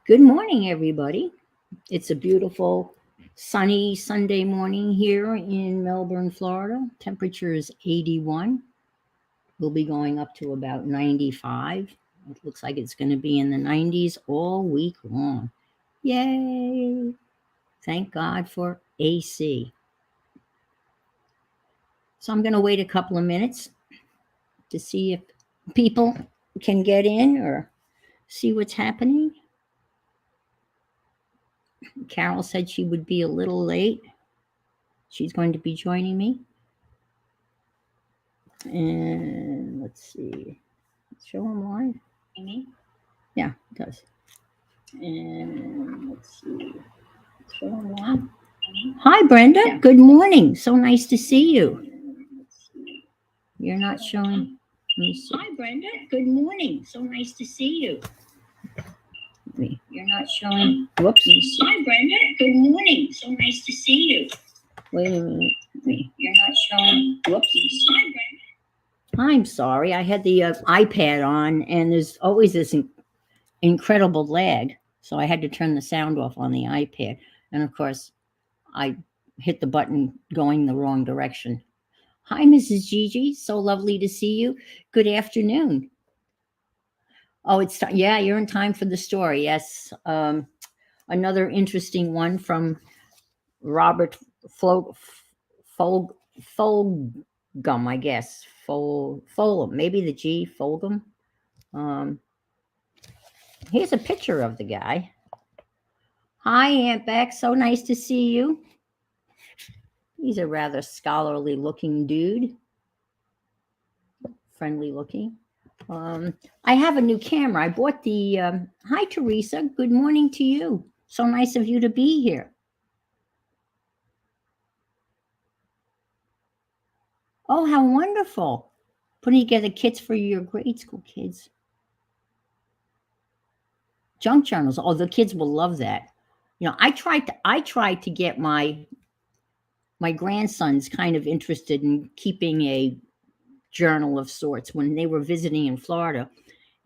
Good morning, everybody. It's a beautiful sunny Sunday morning here in Melbourne, Florida. Temperature is 81. We'll be going up to about 95. It looks like it's going to be in the 90s all week long. Yay! Thank God for AC. So I'm going to wait a couple of minutes to see if people can get in or see what's happening. Carol said she would be a little late. She's going to be joining me. And let's see. Show them live. Yeah, it does. And let's see. Show them live. Hi, Brenda. Yeah. Good morning. So nice to see you. You're not showing. Let me see. Hi, Brenda. Good morning. So nice to see you. You're not showing. Whoops. Hi, Brenda. Good morning. So nice to see you. Wait a minute. You're not showing. Whoops. Hi, Brenda. I'm sorry. I had the iPad on, and there's always this incredible lag. So I had to turn the sound off on the iPad. And of course, I hit the button going the wrong direction. Hi, Mrs. Gigi. So lovely to see you. Good afternoon. Oh, yeah, you're in time for the story. Yes. Another interesting one from Robert Folgum, I guess. Folgum, maybe the G, Folgum. Here's a picture of the guy. Hi, Aunt Beck. So nice to see you. He's a rather scholarly looking dude. Friendly looking. I have a new camera. I bought the, hi, Teresa. Good morning to you. So nice of you to be here. Oh, how wonderful. Putting together kits for your grade school kids. Junk journals. Oh, the kids will love that. You know, I tried to get my grandsons kind of interested in keeping a journal of sorts when they were visiting in Florida.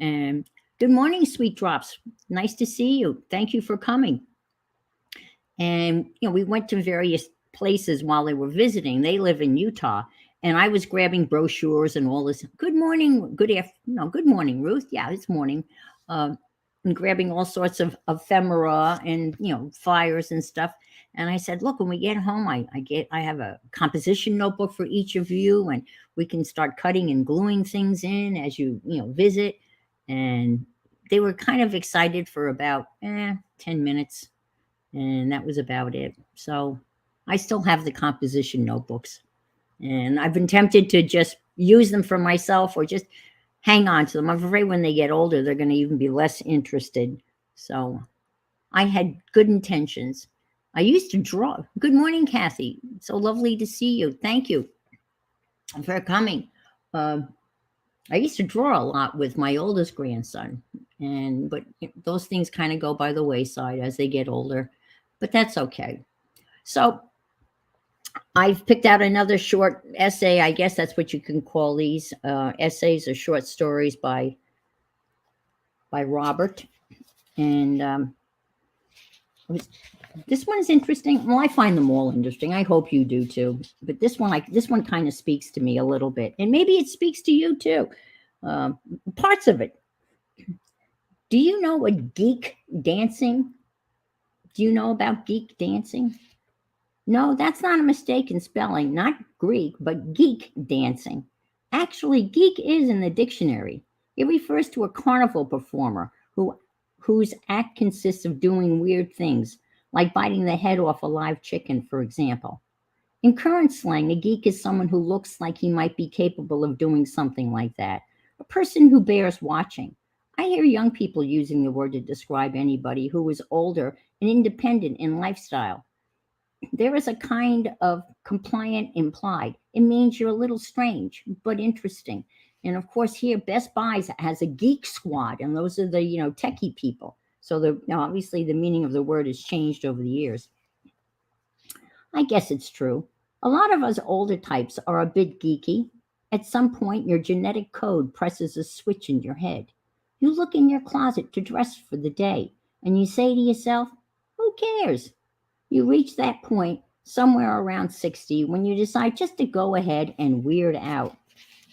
And good morning, Sweet Drops. Nice to see you. Thank you for coming. And, you know, we went to various places while they were visiting. They live in Utah. And I was grabbing brochures and all this. Good morning. Good morning, Ruth. Yeah, it's morning. And grabbing all sorts of ephemera and, you know, flyers and stuff. And I said, look, when we get home, I have a composition notebook for each of you, and we can start cutting and gluing things in as you visit. And they were kind of excited for about 10 minutes. And that was about it. So I still have the composition notebooks. And I've been tempted to just use them for myself or just hang on to them. I'm afraid when they get older, they're going to even be less interested. So I had good intentions. I used to draw. Good morning, Kathy. So lovely to see you. Thank you for coming. I used to draw a lot with my oldest grandson, but those things kind of go by the wayside as they get older. But that's okay. So I've picked out another short essay. I guess that's what you can call these essays or short stories by Robert. And this one is interesting. Well, I find them all interesting. I hope you do too. But this one kind of speaks to me a little bit, and maybe it speaks to you too. Parts of it. Do you know what geek dancing? Do you know about geek dancing? No, that's not a mistake in spelling, not Greek, but geek dancing. Actually, geek is in the dictionary. It refers to a carnival performer whose act consists of doing weird things, like biting the head off a live chicken, for example. In current slang, a geek is someone who looks like he might be capable of doing something like that, a person who bears watching. I hear young people using the word to describe anybody who is older and independent in lifestyle. There is a kind of compliant implied. It means you're a little strange, but interesting. And of course, here Best Buy has a geek squad, and those are the techie people. So obviously the meaning of the word has changed over the years. I guess it's true. A lot of us older types are a bit geeky. At some point, your genetic code presses a switch in your head. You look in your closet to dress for the day. And you say to yourself, who cares? You reach that point somewhere around 60 when you decide just to go ahead and weird out.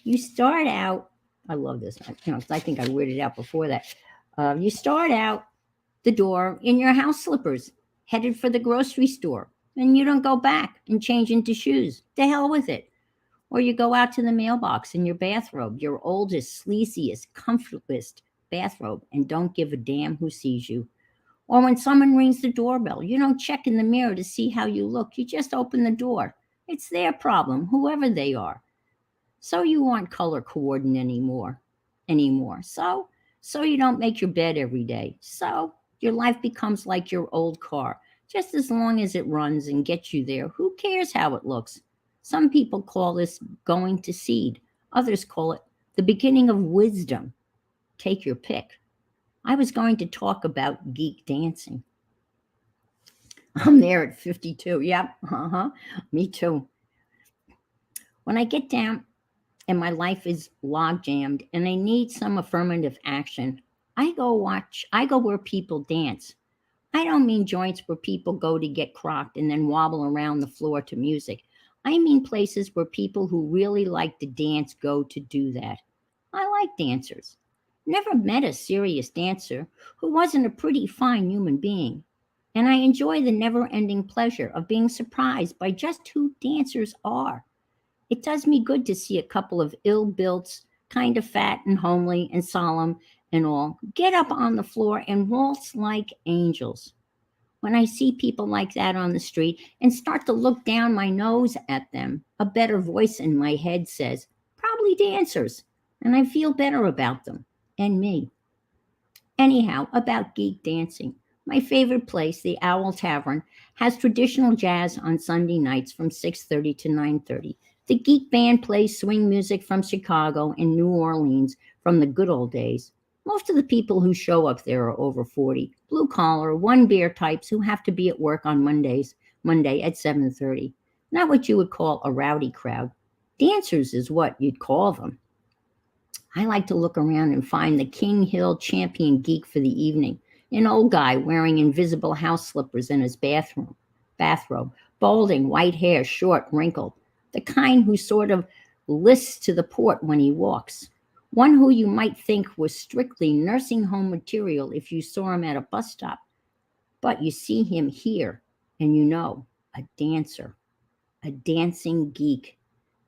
You start out, I love this, I think I weirded out before that. You start out the door in your house slippers, headed for the grocery store, and you don't go back and change into shoes. To hell with it. Or you go out to the mailbox in your bathrobe, your oldest, sleaziest, comfortless bathrobe, and don't give a damn who sees you. Or when someone rings the doorbell, you don't check in the mirror to see how you look. You just open the door. It's their problem, whoever they are. So you aren't color coordinated anymore. So you don't make your bed every day. So your life becomes like your old car. Just as long as it runs and gets you there, who cares how it looks? Some people call this going to seed. Others call it the beginning of wisdom. Take your pick. I was going to talk about geek dancing. I'm there at 52. Yep. Me too. When I get down and my life is log jammed and I need some affirmative action, I go where people dance. I don't mean joints where people go to get crocked and then wobble around the floor to music. I mean places where people who really like to dance go to do that. I like dancers. Never met a serious dancer who wasn't a pretty fine human being. And I enjoy the never ending pleasure of being surprised by just who dancers are. It does me good to see a couple of ill built, kind of fat and homely and solemn and all get up on the floor and waltz like angels. When I see people like that on the street and start to look down my nose at them, a better voice in my head says, probably dancers, and I feel better about them and me. Anyhow, about geek dancing. My favorite place, the Owl Tavern, has traditional jazz on Sunday nights from 6:30 to 9:30. The geek band plays swing music from Chicago and New Orleans from the good old days. Most of the people who show up there are over 40, blue collar, one beer types who have to be at work on Monday at 7:30. Not what you would call a rowdy crowd. Dancers is what you'd call them. I like to look around and find the King Hill champion geek for the evening, an old guy wearing invisible house slippers in his bathrobe, balding, white hair, short, wrinkled, the kind who sort of lists to the port when he walks. One who you might think was strictly nursing home material if you saw him at a bus stop. But you see him here, and you know, a dancer, a dancing geek.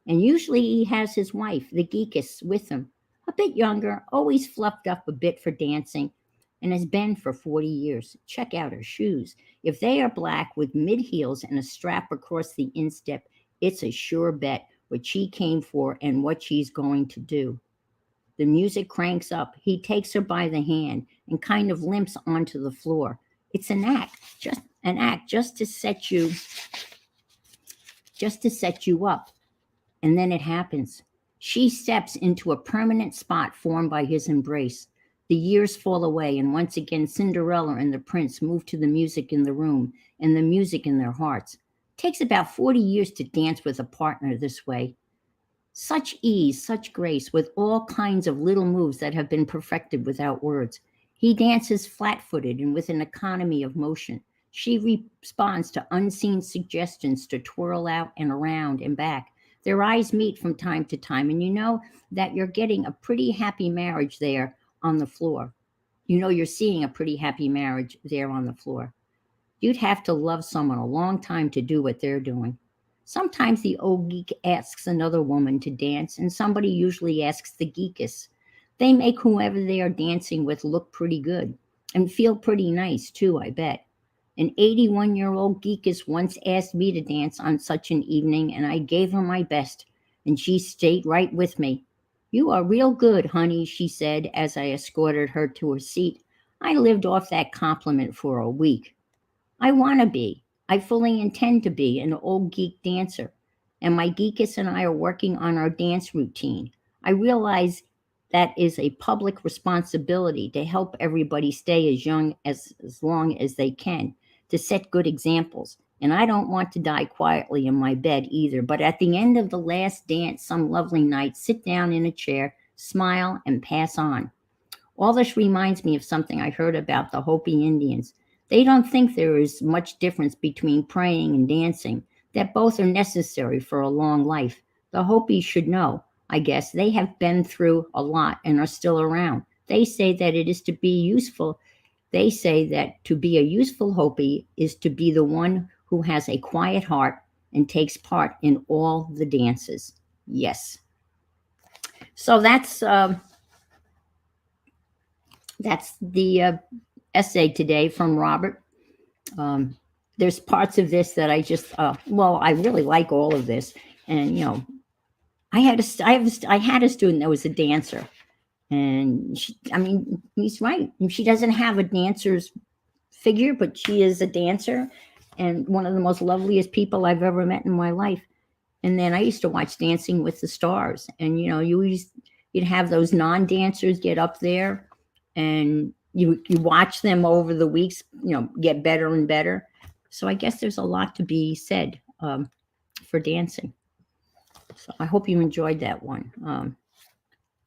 And usually he has his wife, the geekess, with him, a bit younger, always fluffed up a bit for dancing, and has been for 40 years. Check out her shoes. If they are black with mid heels and a strap across the instep, it's a sure bet what she came for and what she's going to do. The music cranks up. He takes her by the hand and kind of limps onto the floor. It's an act, just to set you up. And then it happens. She steps into a permanent spot formed by his embrace. The years fall away, and once again Cinderella and the prince move to the music in the room and the music in their hearts. It takes about 40 years to dance with a partner this way. Such ease, such grace, with all kinds of little moves that have been perfected without words. He dances flat-footed and with an economy of motion. She responds to unseen suggestions to twirl out and around and back. Their eyes meet from time to time, and you know that you're getting a pretty happy marriage there on the floor. You know you're seeing a pretty happy marriage there on the floor. You'd have to love someone a long time to do what they're doing. Sometimes the old geek asks another woman to dance, and somebody usually asks the geekess. They make whoever they are dancing with look pretty good and feel pretty nice, too, I bet. An 81-year-old geekess once asked me to dance on such an evening, and I gave her my best, and she stayed right with me. You are real good, honey, she said as I escorted her to her seat. I lived off that compliment for a week. I want to be. I fully intend to be an old geek dancer, and my geekess and I are working on our dance routine. I realize that is a public responsibility to help everybody stay as young as long as they can, to set good examples. And I don't want to die quietly in my bed either, but at the end of the last dance some lovely night, sit down in a chair, smile, and pass on. All this reminds me of something I heard about the Hopi Indians. They don't think there is much difference between praying and dancing, that both are necessary for a long life. The Hopis should know, I guess. They have been through a lot and are still around. They say that it is to be useful. They say that to be a useful Hopi is to be the one who has a quiet heart and takes part in all the dances. Yes. So that's the essay today from Robert. There's parts of this that I just, I really like all of this. And, I had a student that was a dancer. And he's right. She doesn't have a dancer's figure, but she is a dancer and one of the most loveliest people I've ever met in my life. And then I used to watch Dancing with the Stars. And, you'd have those non-dancers get up there and you watch them over the weeks, get better and better. So I guess there's a lot to be said for dancing. So I hope you enjoyed that one.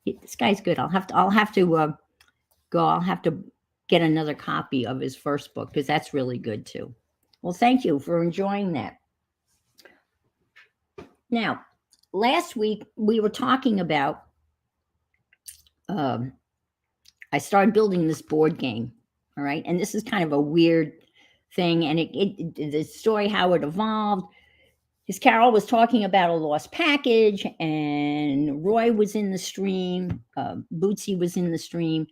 This guy's good. I'll have to get another copy of his first book because that's really good too. Well, thank you for enjoying that. Now, last week we were talking about I started building this board game. All right. And this is kind of a weird thing. And the story, how it evolved, is Carol was talking about a lost package and Roy was in the stream. Bootsy was in the stream.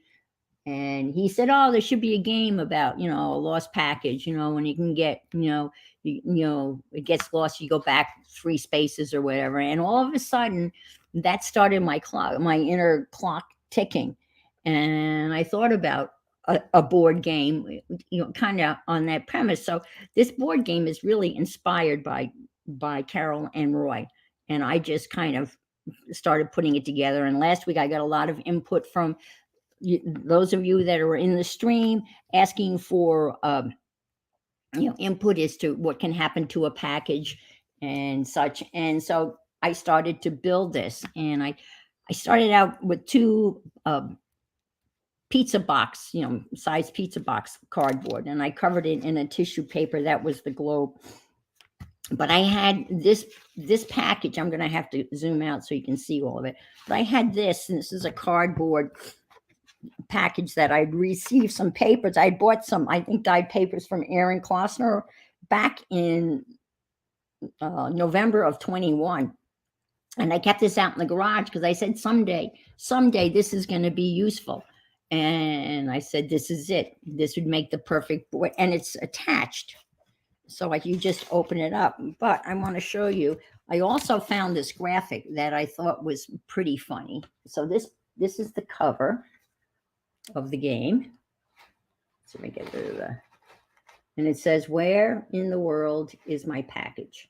And he said, oh, there should be a game about, a lost package, when you can get, it gets lost, you go back 3 spaces or whatever. And all of a sudden that started my inner clock ticking. And I thought about a board game, kind of on that premise. So this board game is really inspired by Carol and Roy. And I just kind of started putting it together. And last week I got a lot of input from those of you that are in the stream asking for input as to what can happen to a package and such. And so I started to build this, and I started out with 2 pizza box, size pizza box cardboard, and I covered it in a tissue paper that was the globe. But I had this package. I'm going to have to zoom out so you can see all of it. But I had this, and this is a cardboard package that I'd received some papers. I bought some, I think, dyed papers from Aaron Klossner back in November of 21. And I kept this out in the garage because I said, someday this is going to be useful. And I said, this is it. This would make the perfect board. And it's attached. So you just open it up. But I want to show you, I also found this graphic that I thought was pretty funny. So this is the cover of the game. So let me get rid of that. And it says, where in the world is my package?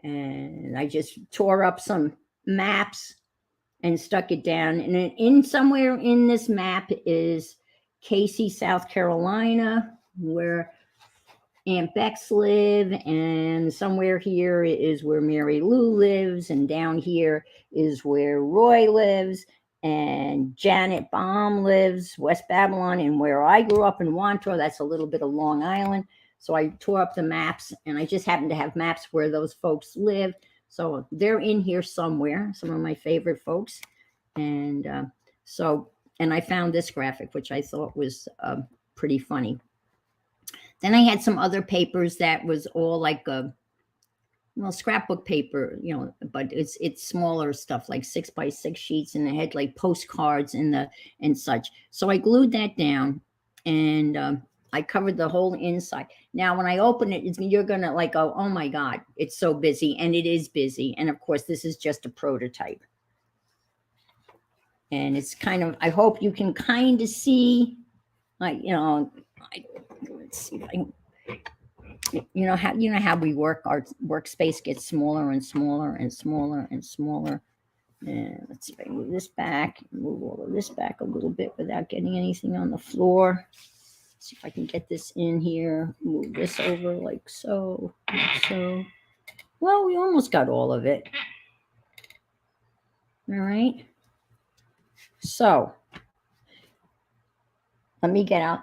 And I just tore up some maps and stuck it down. And in somewhere in this map is Casey, South Carolina, where Aunt Bex live, and somewhere here is where Mary Lou lives, and down here is where Roy lives, and Janet Baum lives, West Babylon, and where I grew up in Wanto, that's a little bit of Long Island. So I tore up the maps, and I just happen to have maps where those folks live. So they're in here somewhere, some of my favorite folks. And and I found this graphic, which I thought was pretty funny. Then I had some other papers that was all like scrapbook paper, but it's smaller stuff, like 6x6 sheets, and it had like postcards and such. So I glued that down, and I covered the whole inside. Now, when I open it, you're gonna like go, oh my God, it's so busy, and it is busy. And of course, this is just a prototype, and it's kind of. I hope you can kind of see, like let's see if I can. How we work. Our workspace gets smaller and smaller and smaller and smaller. And let's see if I can move this back, move all of this back a little bit without getting anything on the floor. Let's see if I can get this in here, move this over like so, like so. Well, we almost got all of it. All right. So Let me get out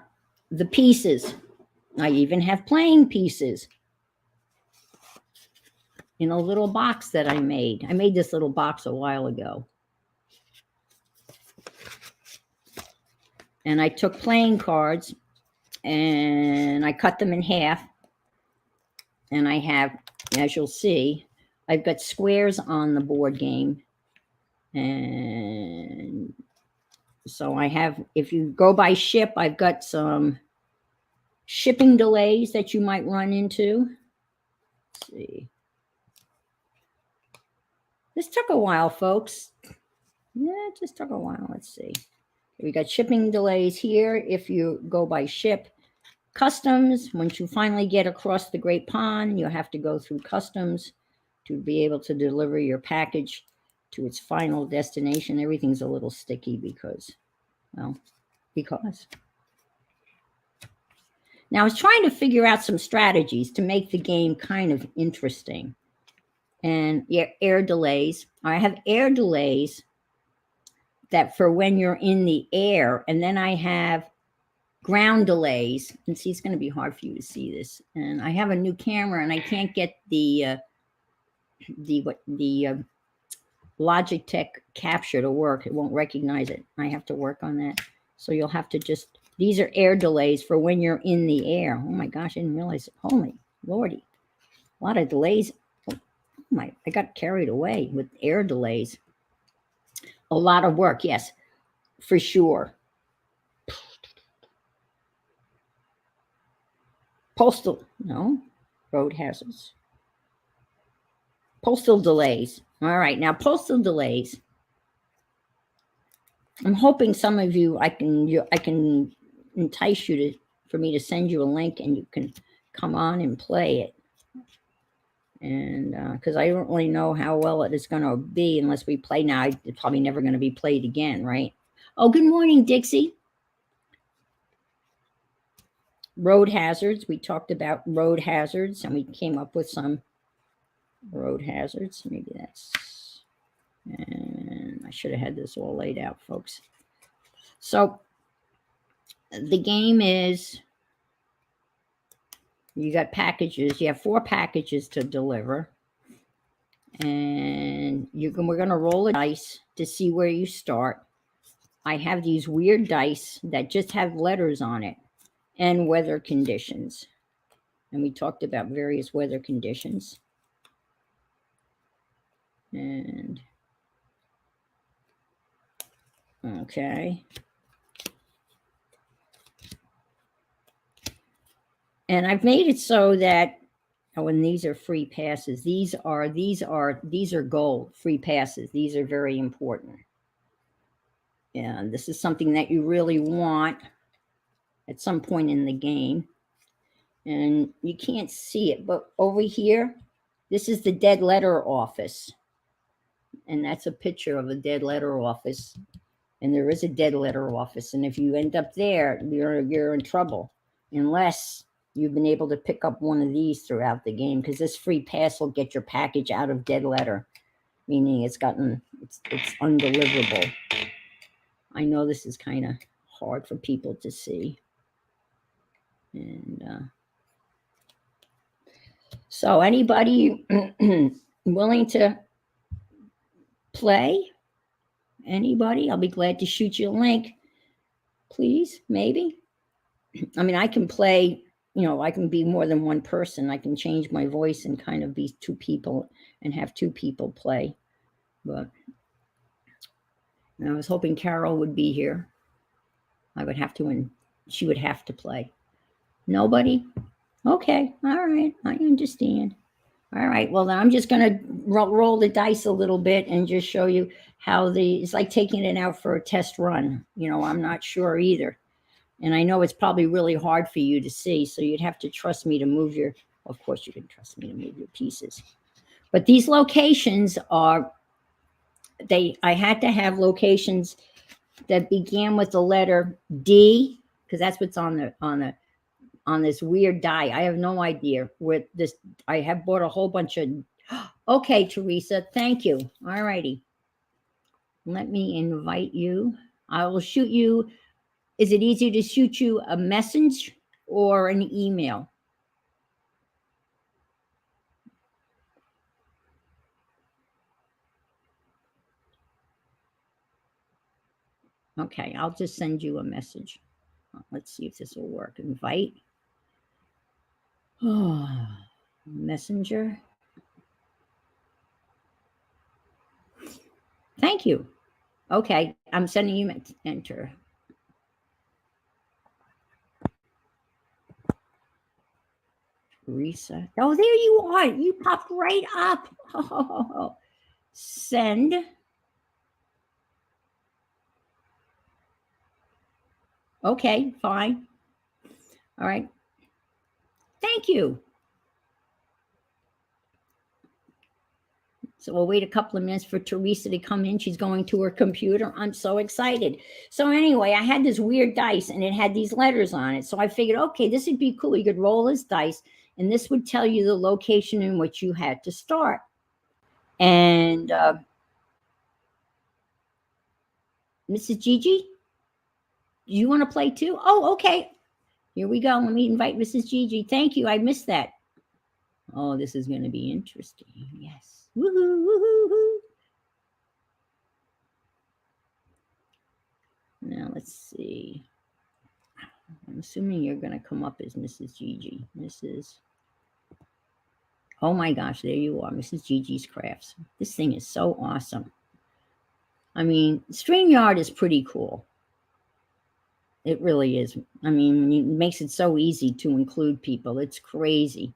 the pieces. I even have playing pieces in a little box that I made. I made this little box a while ago. And I took playing cards and I cut them in half. And I have, as you'll see, I've got squares on the board game. And so I have, if you go by ship, I've got some shipping delays that you might run into. Let's see. This took a while, folks. Yeah, it just took a while. Let's see. We got shipping delays here if you go by ship. Customs, once you finally get across the Great Pond, you have to go through customs to be able to deliver your package to its final destination. Everything's a little sticky because, well, because. Now I was trying to figure out some strategies to make the game kind of interesting. And air delays. I have air delays that for when you're in the air, and then I have ground delays. And see, it's going to be hard for you to see this. And I have a new camera, and I can't get the Logitech capture to work. It won't recognize it. I have to work on that. So you'll have to just. These are air delays for when you're in the air. Oh my gosh, I didn't realize it. Holy Lordy, a lot of delays. I got carried away with air delays. A lot of work, yes, for sure. Postal, no, road hazards. Postal delays. All right, now postal delays. I'm hoping some of you, I can entice you for me to send you a link and you can come on and play it. And because I don't really know how well it is going to be unless we play now. It's probably never going to be played again, right? Oh, good morning, Dixie. Road hazards. We talked about road hazards, and we came up with some road hazards. Maybe that's... And I should have had this all laid out, folks. So the game is... You got packages. You have 4 packages to deliver. And we're going to roll a dice to see where you start. I have these weird dice that just have letters on it and weather conditions. And we talked about various weather conditions. And okay. And I've made it so that when these are free passes, these are gold free passes. These are very important. And this is something that you really want at some point in the game. And you can't see it, but over here, this is the dead letter office. And that's a picture of a dead letter office. And there is a dead letter office. And if you end up there, you're in trouble. Unless you've been able to pick up one of these throughout the game, because this free pass will get your package out of dead letter, meaning it's undeliverable. I know this is kind of hard for people to see. And so anybody willing to play? Anybody? I'll be glad to shoot you a link. Please, maybe. I mean, I can play, I can be more than one person. I can change my voice and kind of be 2 people and have 2 people play. But I was hoping Carol would be here. I would have to, and she would have to play. Nobody? Okay. All right. I understand. All right. Well, then I'm just going to roll the dice a little bit and just show you how it's like taking it out for a test run. I'm not sure either. And I know it's probably really hard for you to see. So you'd have to trust me to move of course you can trust me to move your pieces. But these locations I had to have locations that began with the letter D, because that's what's on this weird die. I have no idea with this. I have bought a whole bunch of. Okay, Teresa, thank you. All righty. Let me invite you. I will shoot you. Is it easier to shoot you a message or an email? Okay, I'll just send you a message. Let's see if this will work. Invite. Oh, Messenger. Thank you. Okay, I'm sending you enter. Teresa. Oh, there you are. You popped right up. Oh, send. Okay, fine. All right. Thank you. So we'll wait a couple of minutes for Teresa to come in. She's going to her computer. I'm so excited. So anyway, I had this weird dice and it had these letters on it. So I figured, okay, this would be cool. You could roll this dice and this would tell you the location in which you had to start. And Mrs. Gigi, do you want to play too? Oh, okay. Here we go. Let me invite Mrs. Gigi. Thank you. I missed that. Oh, this is going to be interesting. Yes. Woohoo, woohoo, woohoo. Now let's see. I'm assuming you're going to come up as Mrs. Gigi. Mrs. Oh my gosh, there you are, Mrs. Gigi's Crafts. This thing is so awesome. I mean, StreamYard is pretty cool. It really is. I mean, it makes it so easy to include people. It's crazy.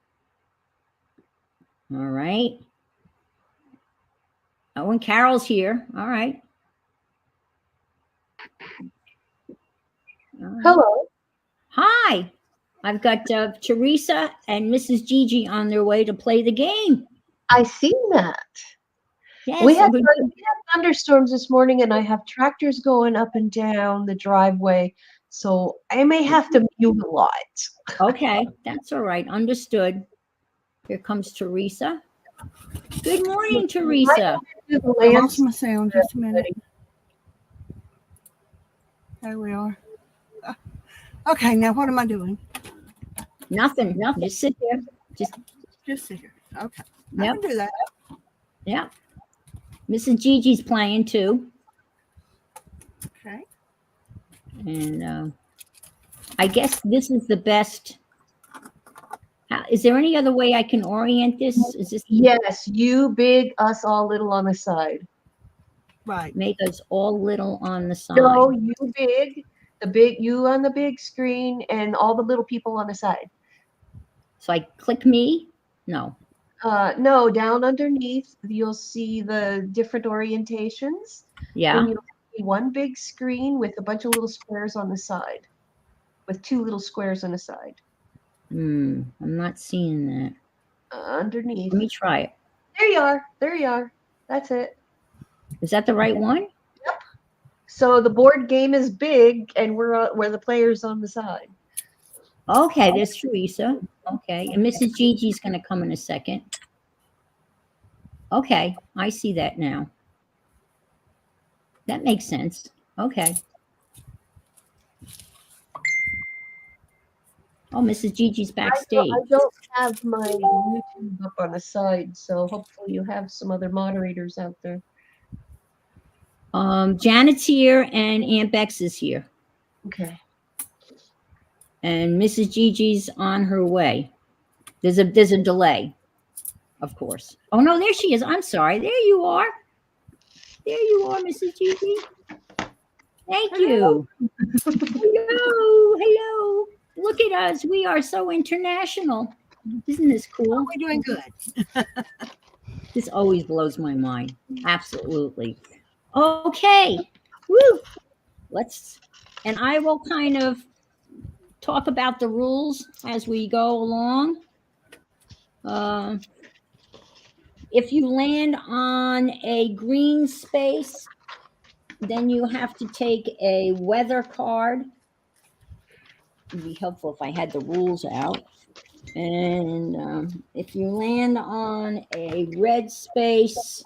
All right. Oh, and Carol's here. All right. All right. Hello. Hi. I've got Teresa and Mrs. Gigi on their way to play the game. I seen that. Yes. We had thunderstorms this morning, and I have tractors going up and down the driveway, so I may have to mute a lot. Okay, that's all right. Understood. Here comes Teresa. Good morning, Teresa. I lost my sound just a minute. There we are. Okay, now what am I doing? Nothing. Just sit there. Just sit here. Okay. Yep. I can do that. Yeah. Mrs. Gigi's playing too. Okay. And I guess this is the best. Is there any other way I can orient this? Is this? Yes, you big, us all little on the side. Right. Make us all little on the side. No, you big, you on the big screen, and all the little people on the side. So I click me? No. No, down underneath, you'll see the different orientations. Yeah. And you'll see one big screen with a bunch of little squares on the side, with two little squares on the side. I'm not seeing that. Underneath. Let me try it. There you are. There you are. That's it. Is that the right one? Yep. So the board game is big, and we're the players on the side. Okay, there's Teresa. Okay, and Mrs. Gigi's going to come in a second. Okay, I see that now. That makes sense. Okay. Oh, Mrs. Gigi's backstage. I don't have my YouTube up on the side, so hopefully you have some other moderators out there. Janet's here and Aunt Bex is here. Okay. And Mrs. Gigi's on her way. There's a delay, of course. Oh no, there she is. I'm sorry. There you are. There you are, Mrs. Gigi. Thank you. Hello. Look at us. We are so international. Isn't this cool? We're doing good. This always blows my mind. Absolutely. Okay. Woo. And I will kind of talk about the rules as we go along. If you land on a green space, then you have to take a weather card. It'd be helpful if I had the rules out. And if you land on a red space,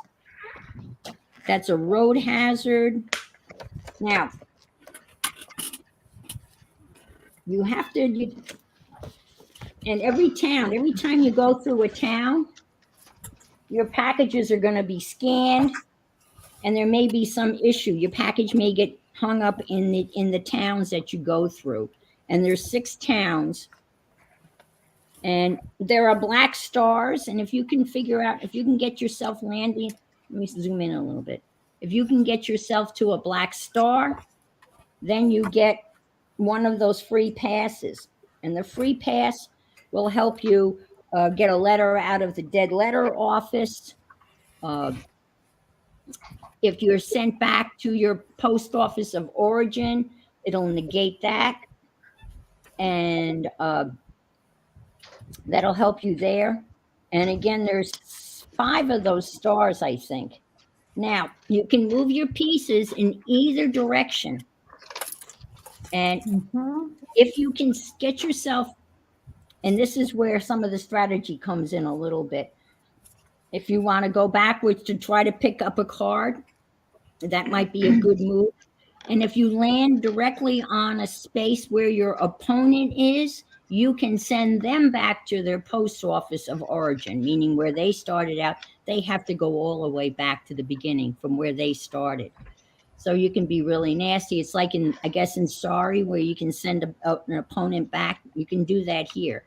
that's a road hazard. Now, you have to, and every time you go through a town, your packages are going to be scanned, and there may be some issue. Your package may get hung up in the towns that you go through, and there's 6 towns, and there are black stars. And if you can figure out, if you can get yourself landing, let me zoom in a little bit. If you can get yourself to a black star, then you get one of those free passes, and the free pass will help you get a letter out of the dead letter office. If you're sent back to your post office of origin, it'll negate that, and that'll help you there. And again, there's 5 of those stars, I think. Now, you can move your pieces in either direction. And if you can get yourself, and this is where some of the strategy comes in a little bit. If you want to go backwards to try to pick up a card, that might be a good move. And if you land directly on a space where your opponent is, you can send them back to their post office of origin, meaning where they started out. They have to go all the way back to the beginning from where they started. So you can be really nasty. It's like I guess in Sorry, where you can send an opponent back. You can do that here.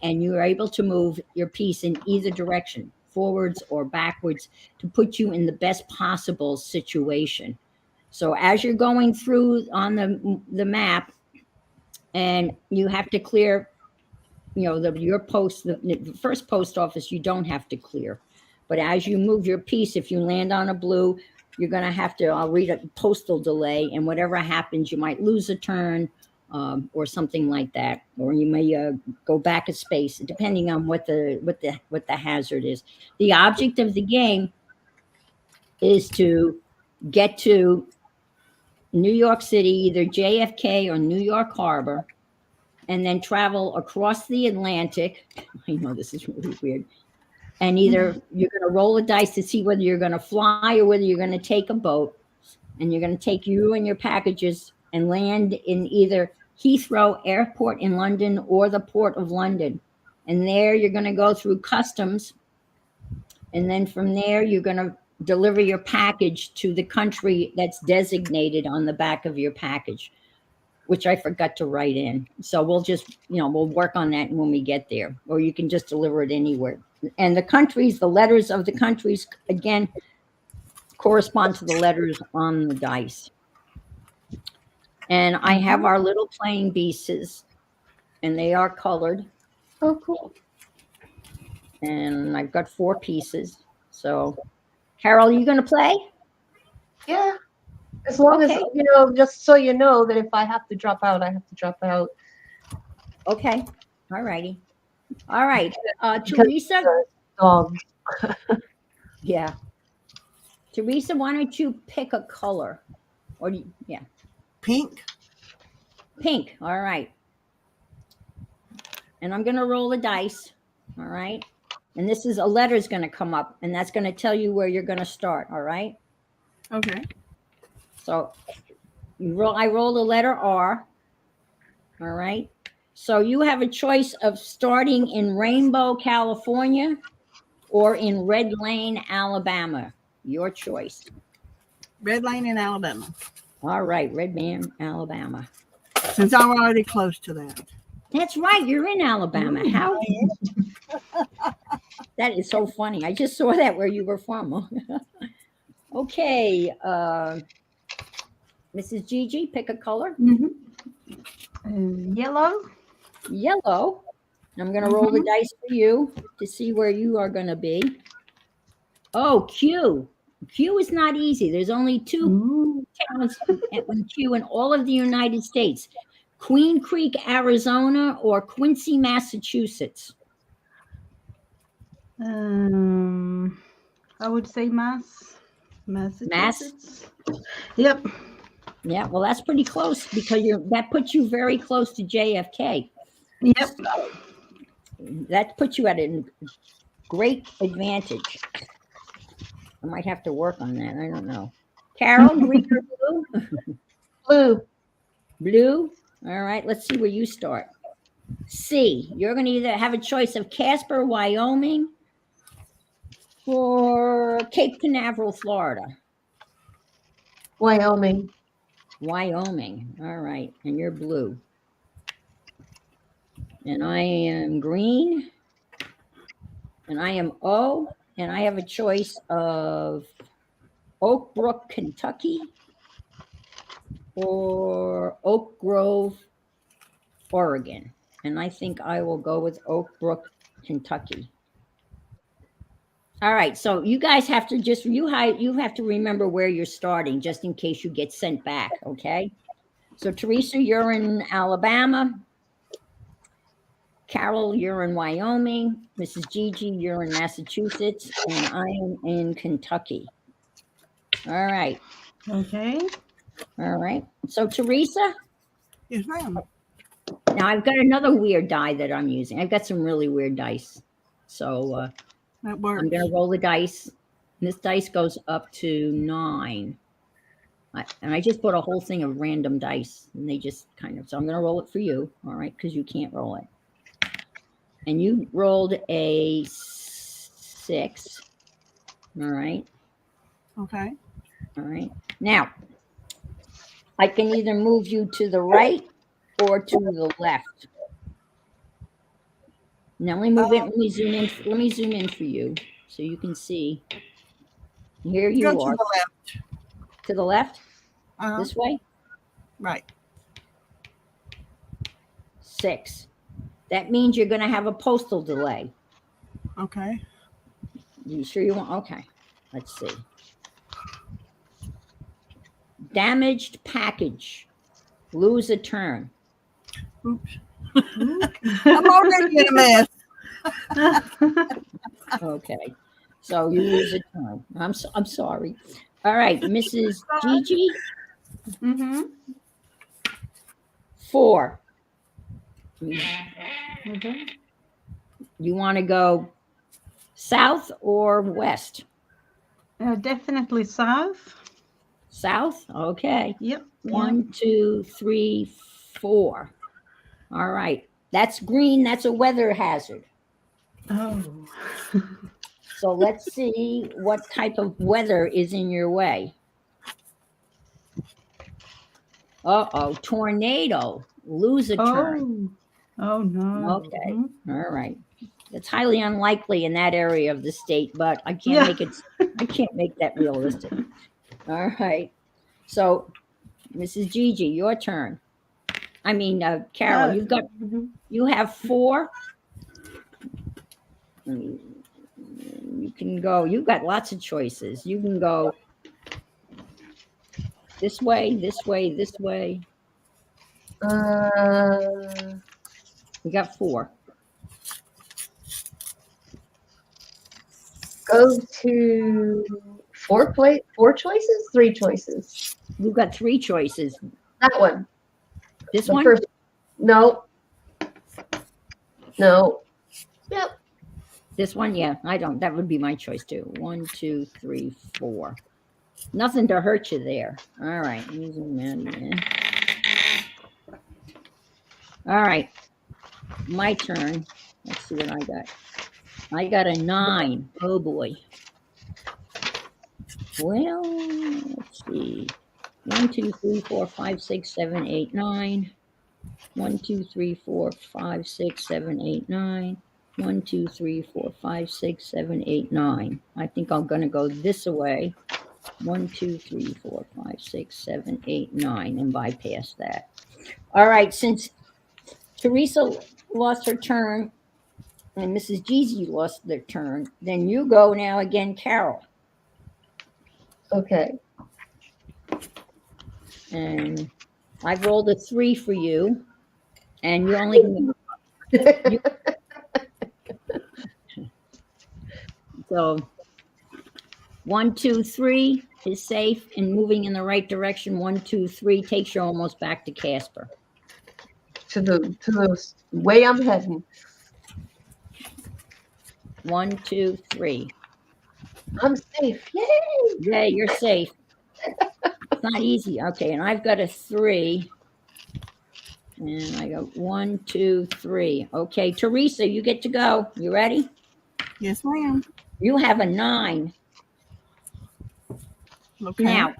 And you're able to move your piece in either direction, forwards or backwards, to put you in the best possible situation. So as you're going through on the map, and you have to clear, your post, the first post office, you don't have to clear. But as you move your piece, if you land on a blue, you're going to have to, I'll read a postal delay, and whatever happens, you might lose a turn or something like that. Or you may go back a space, depending on what the hazard is. The object of the game is to get to New York City, either JFK or New York Harbor, and then travel across the Atlantic. I know this is really weird. And either you're going to roll a dice to see whether you're going to fly or whether you're going to take a boat, and you're going to take you and your packages and land in either Heathrow Airport in London or the Port of London. And there you're going to go through customs. And then from there, you're going to deliver your package to the country that's designated on the back of your package, which I forgot to write in. So we'll just, we'll work on that when we get there, or you can just deliver it anywhere. And the countries, the letters of the countries, again, correspond to the letters on the dice. And I have our little playing pieces, and they are colored. Oh, cool. And I've got 4 pieces. So, Carol, you going to play? Yeah. As long as, just so you know that if I have to drop out, I have to drop out. Okay. All righty. All right. Teresa. Yeah. Teresa, why don't you pick a color? Or yeah. Pink. Pink. All right. And I'm going to roll the dice. All right. And this is a letter's going to come up, and that's going to tell you where you're going to start. All right. Okay. So I roll the letter R. All right. So you have a choice of starting in Rainbow, California, or in Red Lane, Alabama. Your choice. Red Lane in Alabama. All right. Red Lane, Alabama. Since I'm already close to that. That's right. You're in Alabama. How? That is so funny. I just saw that where you were from. Okay. Mrs. Gigi, pick a color. Yellow. Yellow. I'm going to roll the dice for you to see where you are going to be. Oh, Q. Q is not easy. There's only 2 towns with Q in all of the United States. Queen Creek, Arizona, or Quincy, Massachusetts. I would say Massachusetts. Yep. Yeah, well, that's pretty close because that puts you very close to JFK. Yep. So that puts you at a great advantage. I might have to work on that. I don't know. Carol, green or blue? Blue. Blue? All right, let's see where you start. C, you're going to either have a choice of Casper, Wyoming, or Cape Canaveral, Florida. Wyoming. Wyoming. All right, and you're blue. And I am green. And I am O, and I have a choice of Oak Brook, Kentucky, or Oak Grove, Oregon. And I think I will go with Oak Brook, Kentucky. All right, so you guys have to just you have to remember where you're starting, just in case you get sent back. Okay. So Teresa, you're in Alabama. Carol, you're in Wyoming. Mrs. Gigi, you're in Massachusetts, and I am in Kentucky. All right. Okay. All right. So Teresa, Yes, ma'am. now I've got another weird die that I'm using. I've got some really weird dice. So That works. I'm going to roll the dice. And this dice goes up to 9. And I just bought a whole thing of random dice. And they just kind of, so I'm going to roll it for you. All right. Because you can't roll it. And you rolled a 6. All right. Okay. All right. Now, I can either move you to the right or to the left. Now let me move in. Let me zoom in. Let me zoom in for you so you can see. Here Go you to are. the left. To the left? Uh-huh. This way? Right. 6. That means you're going to have a postal delay. Okay. You sure you want? Okay. Let's see. Damaged package. Lose a turn. Oops. I'm already in a mess. Okay. So you lose a turn. I'm sorry. All right, Mrs. Gigi, Mm-hmm. 4. Okay. You want to go south or west? Definitely south. South? Okay. Yep. 1, 2, 3, 4. All right. That's green. That's a weather hazard. Oh. So let's see what type of weather is in your way. Uh-oh. Tornado. Lose a turn. Oh no. Okay. All right. It's highly unlikely in that area of the state, but I can't Yeah. make it. I can't make that realistic. All right. So, Mrs. Gigi, your turn. I mean, Carol, you've got. You have 4. You can go. You've got lots of choices. You can go this way, this way, this way. You got 4. Go to 4 choices? 3 choices. You've got 3 choices. That one. This The one. first. No. No. Yep. This one, yeah, I don't. That would be my choice too. 1, 2, 3, 4. Nothing to hurt you there. All right. Let me zoom in again. All right. My turn. Let's see what I got. I got a 9. Oh boy. Well, let's see. 1, 2, 3, 4, 5, 6, 7, 8, 9. 1, 2, 3, 4, 5, 6, 7, 8, 9. 1, 2, 3, 4, 5, 6, 7, 8, 9. I think I'm going to go this way. 1, 2, 3, 4, 5, 6, 7, 8, 9, and bypass that. All right. Since Teresa lost her turn and Mrs. Gigi lost their turn, then you go now again, Carol. Okay. And I've rolled a 3 for you. And you only. So 1, 2, 3 is safe and moving in the right direction. 1, 2, 3 takes you almost back to Casper. to the way I'm heading. 1, 2, 3. I'm safe. Yay! Yeah, you're safe. It's not easy. Okay, and I've got a 3. And I go 1, 2, 3. Okay, Teresa, you get to go. You ready? Yes, ma'am. You have a 9. Okay. Now,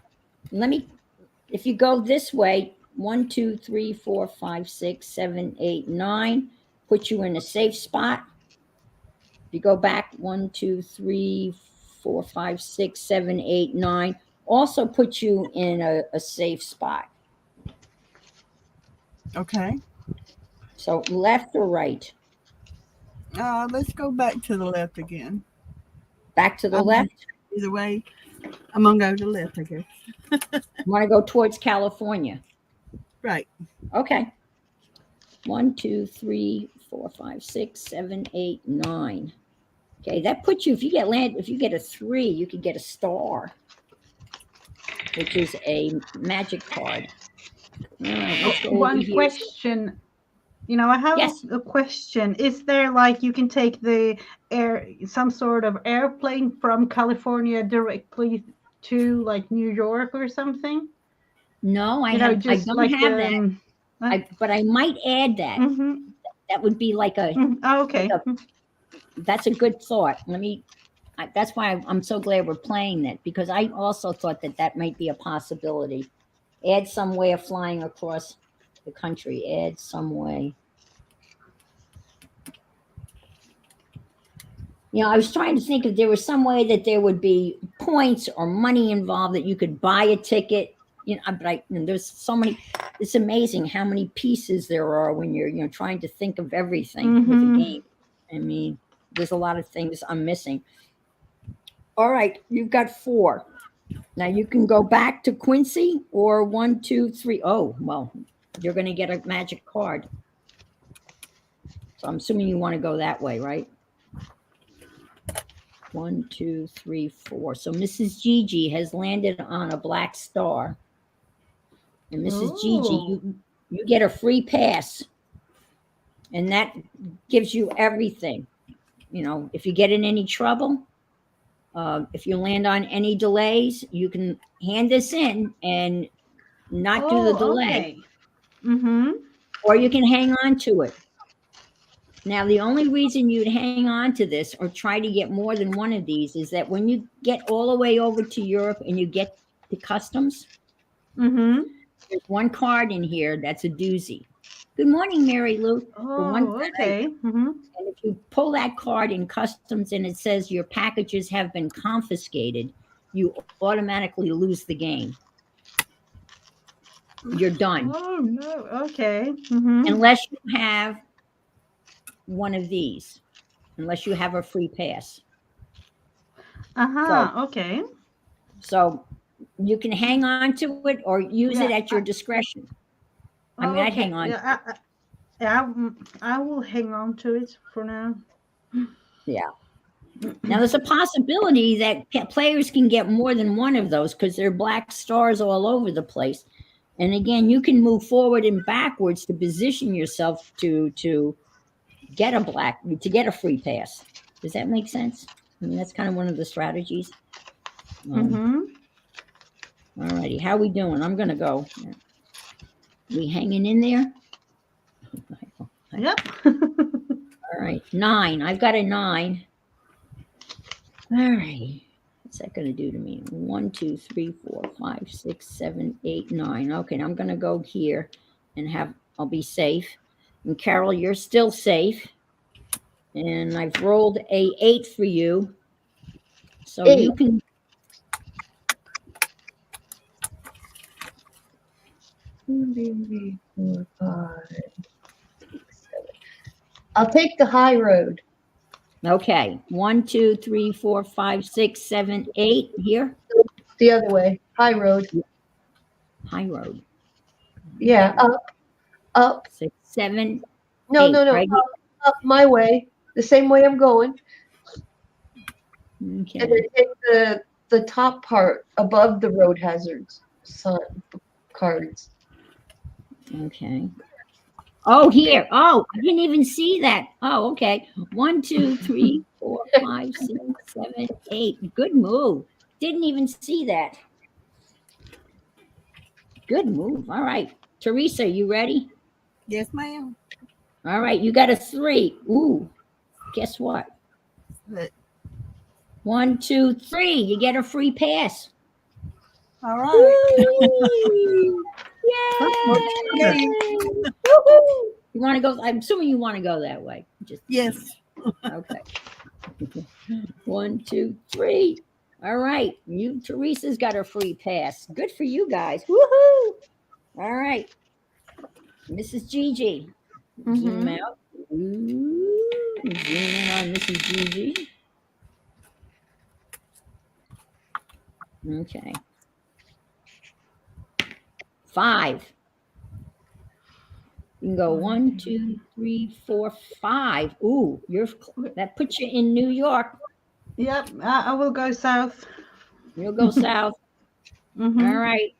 if you go this way, 1, 2, 3, 4, 5, 6, 7, 8, 9, put you in a safe spot. If you go back 1, 2, 3, 4, 5, 6, 7, 8, 9, also put you in a safe spot. Okay. So left or right? Let's go back to the left again. Back to the I'm left? Either way, I'm gonna go to the left, I guess. Want to go towards California? Right. Okay. 1, 2, 3, 4, 5, 6, 7, 8, 9. Okay, that puts you, if you get a 3, you could get a star, which is a magic card. All right, let's go over One here. question. I have Yes. a question. Is there like you can take some sort of airplane from California directly to like New York or something? No, I Just don't like have that. But I might add that. Mm-hmm. That would be like a, Oh, okay. that's a good thought. That's why I'm so glad we're playing that, because I also thought that might be a possibility. Add some way of flying across the country. Add some way. I was trying to think if there was some way that there would be points or money involved that you could buy a ticket. But there's so many. It's amazing how many pieces there are when you're trying to think of everything with a game. I mean, there's a lot of things I'm missing. All right, you've got 4. Now you can go back to Quincy or 1, 2, 3. Oh, well, you're going to get a magic card. So I'm assuming you want to go that way, right? 1, 2, 3, 4. So Mrs. Gigi has landed on a black star. And Mrs. Gigi, you get a free pass. And that gives you everything. If you get in any trouble, if you land on any delays, you can hand this in and not do the delay. Okay. Mm-hmm. Or you can hang on to it. Now, the only reason you'd hang on to this or try to get more than one of these is that when you get all the way over to Europe and you get to customs, there's one card in here that's a doozy. Good morning, Mary Lou. Okay. And if you pull that card in customs and it says your packages have been confiscated, you automatically lose the game. You're done. Oh, no. Okay. Unless you have one of these, unless you have a free pass. Okay. So you can hang on to it or use it at your discretion. I mean, I'd hang on. I will hang on to it for now. Yeah. Now, there's a possibility that players can get more than one of those because there are black stars all over the place. And again, you can move forward and backwards to position yourself to get a free pass. Does that make sense? I mean, that's kind of one of the strategies. All righty. How we doing? I'm going to go. We hanging in there? Yep. All right. 9. I've got a 9. All right. What's that going to do to me? 1, 2, 3, 4, 5, 6, 7, 8, 9. Okay. Now I'm going to go here and I'll be safe. And Carol, you're still safe. And I've rolled a 8 for you. So 8. you can. I'll take the high road. Okay. 1, 2, 3, 4, 5, 6, 7, 8. Here. The other way. High road. High road. Yeah. Up. 6, 7. No, 8, no. right? Up my way. The same way I'm going. Okay. And then take the top part above the road hazards cards. Okay. Oh, here. Oh, I didn't even see that. Oh, okay. 1, 2, 3, 4, 5, 6, 7, 8. Good move. Didn't even see that. Good move. All right. Teresa, you ready? Yes, ma'am. All right, you got a 3. Ooh, guess what? But, 1, 2, 3. You get a free pass. all right. Woo! Okay. Yay! Woohoo! You want to go? I'm assuming you want to go that way. Just Yes. okay. 1, 2, 3. All right, you Teresa's got her free pass. Good for you guys. Woohoo! All right, Mrs. Gigi, zoom Mhm. out. Ooh, zoom in on Mrs. Gigi. Okay. 5. You can go 1, 2, 3, 4, 5. Ooh, that puts you in New York. Yep, I will go south. You'll go south. All Mhm. right.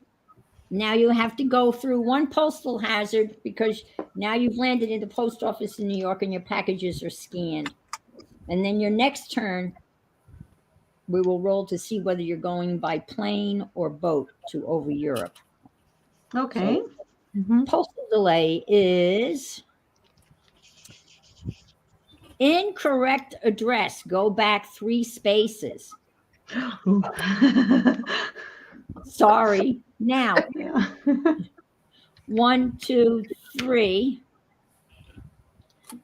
Now you have to go through one postal hazard because now you've landed in the post office in New York and your packages are scanned. And then your next turn, we will roll to see whether you're going by plane or boat to over Europe. Okay. So Mhm. postal delay is incorrect address. Go back 3 spaces. Ooh. Sorry. Now, Yeah. 1, 2, 3.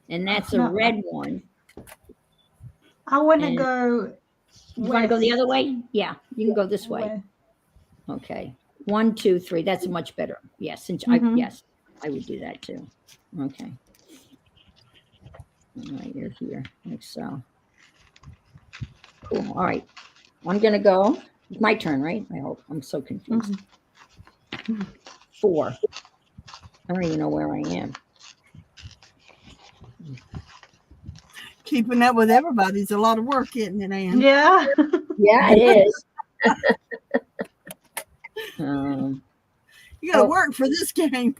And that's a No, red one. I want to And go you want to go the west. other way? Yeah, you can go this way. West. Okay. 1, 2, 3. That's much better. Yes. Mhm. Yes, I would do that too. Okay. All right, you're here. Like so. Cool. All right. I'm gonna go. It's my turn, right? I hope. I'm so confused. Mhm. 4. I don't even know where I am. Keeping up with everybody's a lot of work, isn't it, Ann? Yeah. Yeah, it is. You got to Oh, work for this game.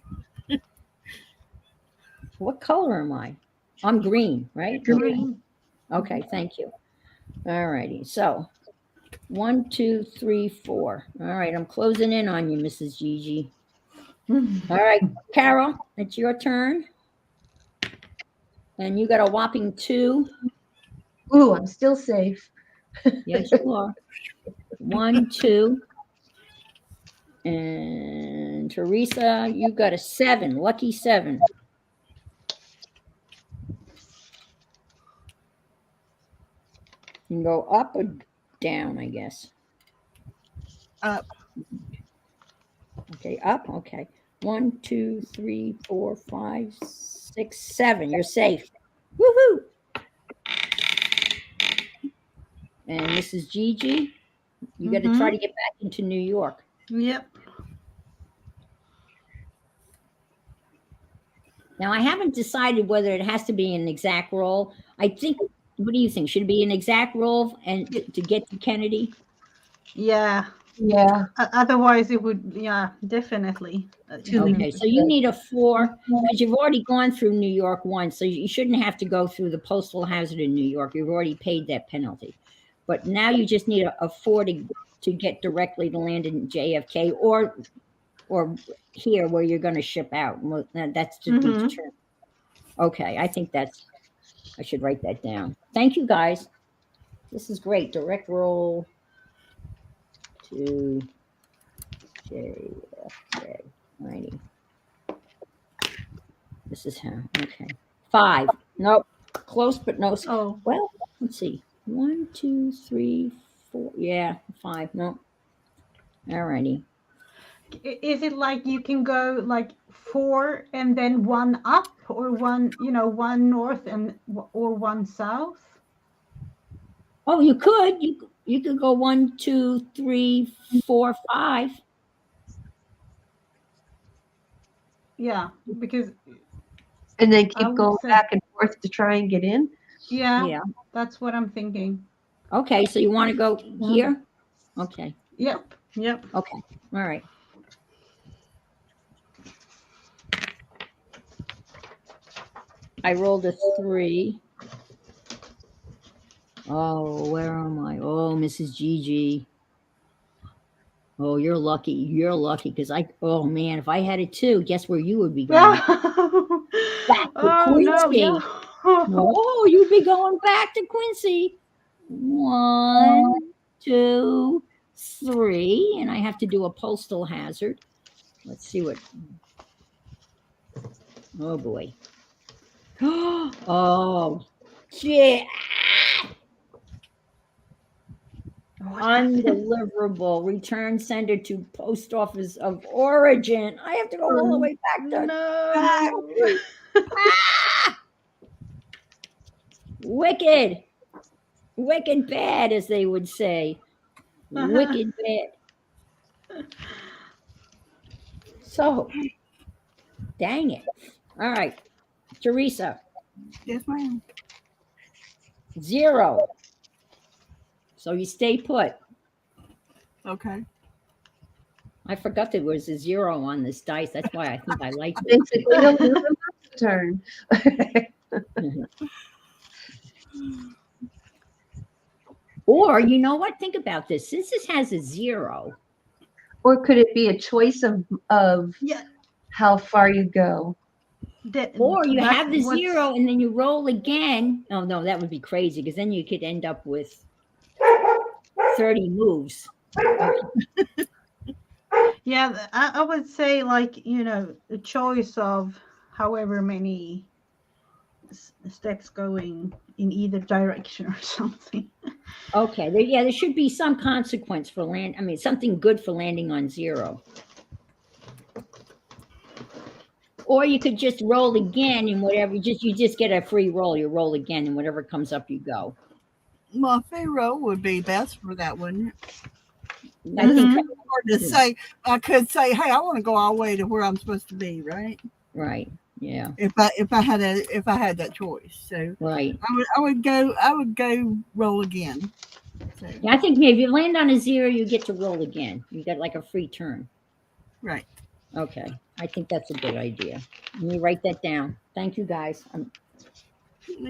what color am I? I'm green, right? Okay. Green. Okay, thank you. All righty. So 1, 2, 3, 4. All right, I'm closing in on you, Mrs. Gigi. All right, Carol, it's your turn. And you got a whopping 2. Ooh, I'm still safe. Yes, you are. 1, 2. And Teresa, you got a 7. Lucky 7. You can go up or down, I guess. Up. Okay, up. Okay. 1, 2, 3, 4, 5, 6, 7. You're safe. Woohoo! And Mrs. Gigi, you got to try to get back into New York. Yep. Now, I haven't decided whether it has to be an exact roll. I think, what do you think? Should it be an exact roll and to get to Kennedy? Yeah. Yeah. Otherwise, it would. Yeah, definitely. Okay, so you need a 4 because you've already gone through New York once, so you shouldn't have to go through the postal hazard in New York. You've already paid that penalty. But now you just need a 4 to get directly to land in JFK or here where you're going to ship out. Well, that's to be determined. Okay, I think I should write that down. Thank you, guys. This is great. Direct roll to JFK. Righty. This is how. Okay. 5. Nope. Close, but no. Oh. Well, let's see. 1, 2, 3, 4. Yeah, 5. No. All righty. Is it like you can go like 4 and then 1 up, or 1, 1 north or 1 south? Oh, you could. You could go 1, 2, 3, 4, 5. Yeah, because And then I keep would going say, back and forth to try and get in. yeah, Yeah. that's what I'm thinking. Okay, so you want to go here? Okay. Yep. Yep. Okay. All right. I rolled a 3. Oh, where am I? Oh, Mrs. Gigi. Oh, you're lucky. You're lucky because oh man, if I had a 2, guess where you would be going? Oh, yeah. Oh, you'd be going back to Quincy. 1, 2, 3. And I have to do a postal hazard. Let's see what. Oh, boy. Oh, yeah. Undeliverable. Return sender to post office of origin. I have to go all the way back to. No. Ah! Wicked. Wicked bad, as they would say. Wicked bad. So, dang it. All right. Teresa, Yes, ma'am. 0. So you stay put. Okay. I forgot there was a 0 on this dice. That's why I think I like it. Basically, no, it's your turn. Or, you know what? Think about this. Since this has a 0, Or could it be a choice of Yeah. how far you go? or you That's have the what's- 0 and then you roll again. Oh, no, that would be crazy because then you could end up with 30 moves. Yeah, I would say, like, a choice of however many steps going in either direction or something. Okay. There should be some consequence for land. I mean, something good for landing on 0. Or you could just roll again and whatever. You just get a free roll. You roll again and whatever comes up, you go. Well, Pharaoh would be best for that, wouldn't it? I think Hard to say. I could say, "Hey, I want to go all the way to where I'm supposed to be," right? right. Yeah. If I had that choice, so Right. I would go roll again. So, Yeah, I think maybe if you land on a 0, you get to roll again. You get like a free turn. right. Okay. I think that's a good idea. Let me write that down. Thank you, guys. And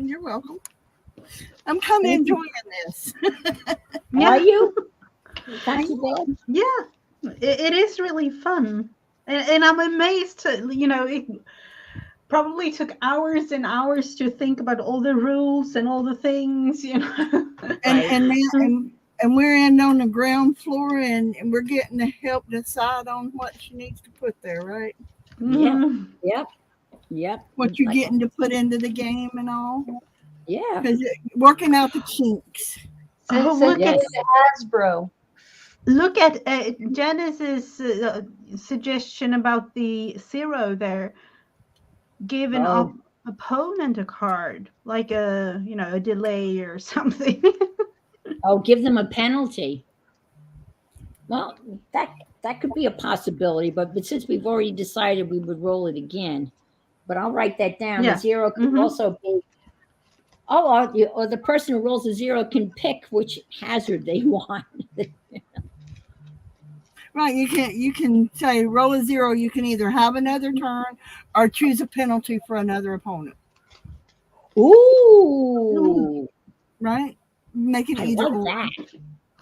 you're welcome. I'm kind of Thank you. enjoying this. Are you? Not too bad. Yeah, it is really fun. And I'm amazed to, it probably took hours and hours to think about all the rules and all the things, And we're in on the ground floor, and we're getting to help decide on what she needs to put there, right? Mhm. Yep. What you're getting to put into the game and all, Yeah. because working out the kinks. Oh, Send look it at to Hasbro. Look at Janice's suggestion about the 0 there. Give an Oh. opponent a card, like a delay or something. Oh, give them a penalty. Well, that could be a possibility, but since we've already decided we would roll it again, but I'll write that down. Yeah. The 0 could Mhm. also be. Or the person who rolls a 0 can pick which hazard they want. Right, you can say roll a 0. You can either have another turn or choose a penalty for another opponent. Ooh, Right, make it I either like or. that.